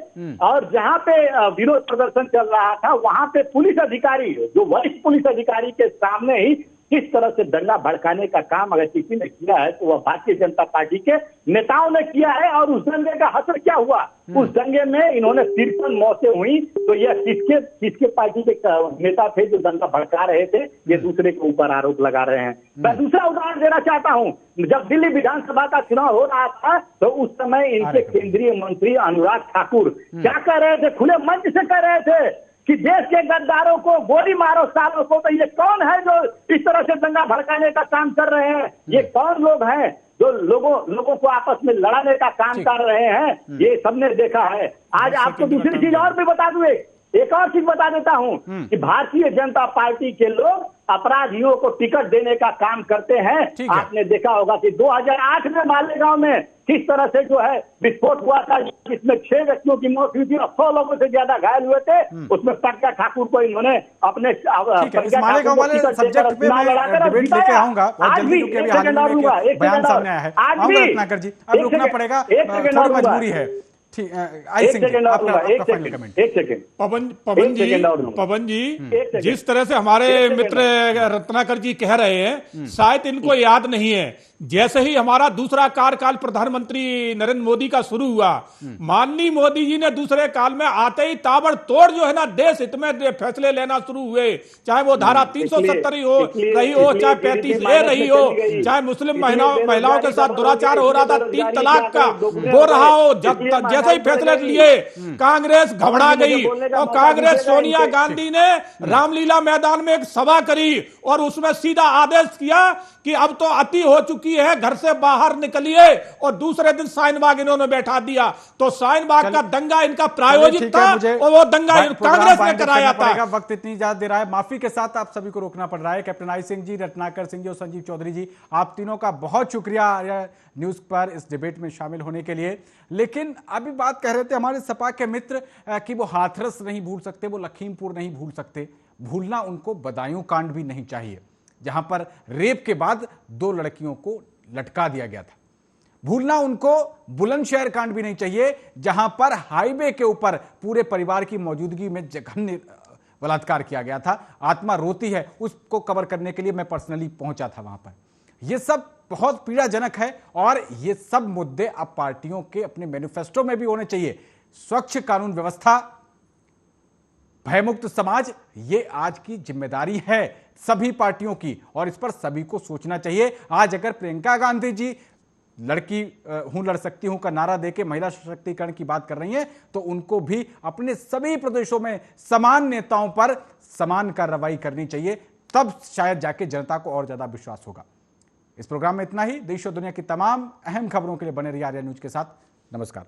और जहां पे विरोध प्रदर्शन चल रहा था वहां पे पुलिस अधिकारी, जो वरिष्ठ पुलिस अधिकारी के सामने ही किस तरह से दंगा भड़काने का काम अगर किसी ने किया है तो वह भारतीय जनता पार्टी के नेताओं ने किया है। और उस दंगे का असर क्या हुआ? उस दंगे में इन्होंने 53 मौतें हुई। तो यह किसके पार्टी के नेता थे जो दंगा भड़का रहे थे? ये दूसरे के ऊपर आरोप लगा रहे हैं। मैं दूसरा उदाहरण देना चाहता हूं। जब दिल्ली विधानसभा का चुनाव हो रहा था तो उस समय इनके केंद्रीय मंत्री अनुराग ठाकुर क्या कह रहे थे? खुले मंच से कह रहे थे कि देश के गद्दारों को गोली मारो, सालों को। तो ये कौन है जो इस तरह से दंगा भड़काने का काम कर रहे हैं? ये कौन लोग हैं जो लोगों को आपस में लड़ाने का काम कर रहे हैं? ये सबने देखा है। आज आपको दूसरी चीज और भी बता दूं, एक और चीज बता देता हूं कि भारतीय जनता पार्टी के लोग अपराधियों को टिकट देने का काम करते हैं। आपने देखा होगा कि 2008 में मालेगांव में किस तरह से जो है विस्फोट हुआ था, जिसमें 6 व्यक्तियों की मौत हुई थी और 100 लोगों से ज्यादा घायल हुए थे। उसमें प्रज्ञा ठाकुर को इन्होंने अपने मालेगांव वाले सब्जेक्ट पे मैं डिबेट लेके आऊंगा बहुत जल्दी, क्योंकि अभी हाल ही में एक बयान सामने आया है। आऊंगा रत्नाकर जी, अब रुकना पड़ेगा, थोड़ी मजबूरी है। ठीक, एक सेकंड पवन जी जिस तरह से हमारे मित्र रत्नाकर जी कह रहे हैं, शायद इनको याद नहीं है, जैसे ही हमारा दूसरा कार्यकाल प्रधानमंत्री नरेंद्र मोदी का शुरू हुआ, माननीय मोदी जी ने दूसरे काल में आते ही ताबड़तोड़ जो है ना देश हित में फैसले लेना शुरू हुए। चाहे वो धारा 370 रही हो, चाहे 35A रही हो, चाहे मुस्लिम महिलाओं के साथ दुराचार हो रहा था, 3 तलाक का हो रहा हो, जैसे ही फैसले लिए कांग्रेस घबरा गई और कांग्रेस सोनिया गांधी ने रामलीला मैदान में एक सभा करी और उसमें सीधा आदेश किया कि अब तो अति हो चुकी है, घर से बाहर निकलिए। और दूसरे दिन शाहीन बाग इन्होंने बैठा दिया। तो शाहीन बाग का दंगा इनका प्रायोजित था और वो दंगा कांग्रेस ने कराया था। वक्त इतनी ज्यादा दे रहा है, माफी के साथ आप सभी को रोकना पड़ रहा है। कैप्टन आई सिंह जी, रत्नाकर सिंह जी और संजीव चौधरी जी, आप तीनों का बहुत शुक्रिया न्यूज पर इस डिबेट में शामिल होने के लिए। लेकिन अभी बात कह रहे थे हमारे सपा के मित्र कि वो हाथरस नहीं भूल सकते, वो लखीमपुर नहीं भूल सकते। भूलना उनको बदायूं कांड भी नहीं चाहिए, जहां पर रेप के बाद 2 लड़कियों को लटका दिया गया था। भूलना उनको बुलंदशहर कांड भी नहीं चाहिए, जहां पर हाईवे के ऊपर पूरे परिवार की मौजूदगी में जघन्य बलात्कार किया गया था। आत्मा रोती है, उसको कवर करने के लिए मैं पर्सनली पहुंचा था वहां पर। यह सब बहुत पीड़ाजनक है और ये सब मुद्दे अब पार्टियों के अपने मैनिफेस्टो में भी होने चाहिए। स्वच्छ कानून व्यवस्था, भयमुक्त समाज, ये आज की जिम्मेदारी है सभी पार्टियों की और इस पर सभी को सोचना चाहिए। आज अगर प्रियंका गांधी जी लड़की हूं लड़ सकती हूं का नारा देके महिला सशक्तिकरण की बात कर रही हैं, तो उनको भी अपने सभी प्रदेशों में समान नेताओं पर समान कार्रवाई करनी चाहिए। तब शायद जाके जनता को और ज्यादा विश्वास होगा। इस प्रोग्राम में इतना ही। देश और दुनिया की तमाम अहम खबरों के लिए बने रहिए आर्या न्यूज के साथ। नमस्कार।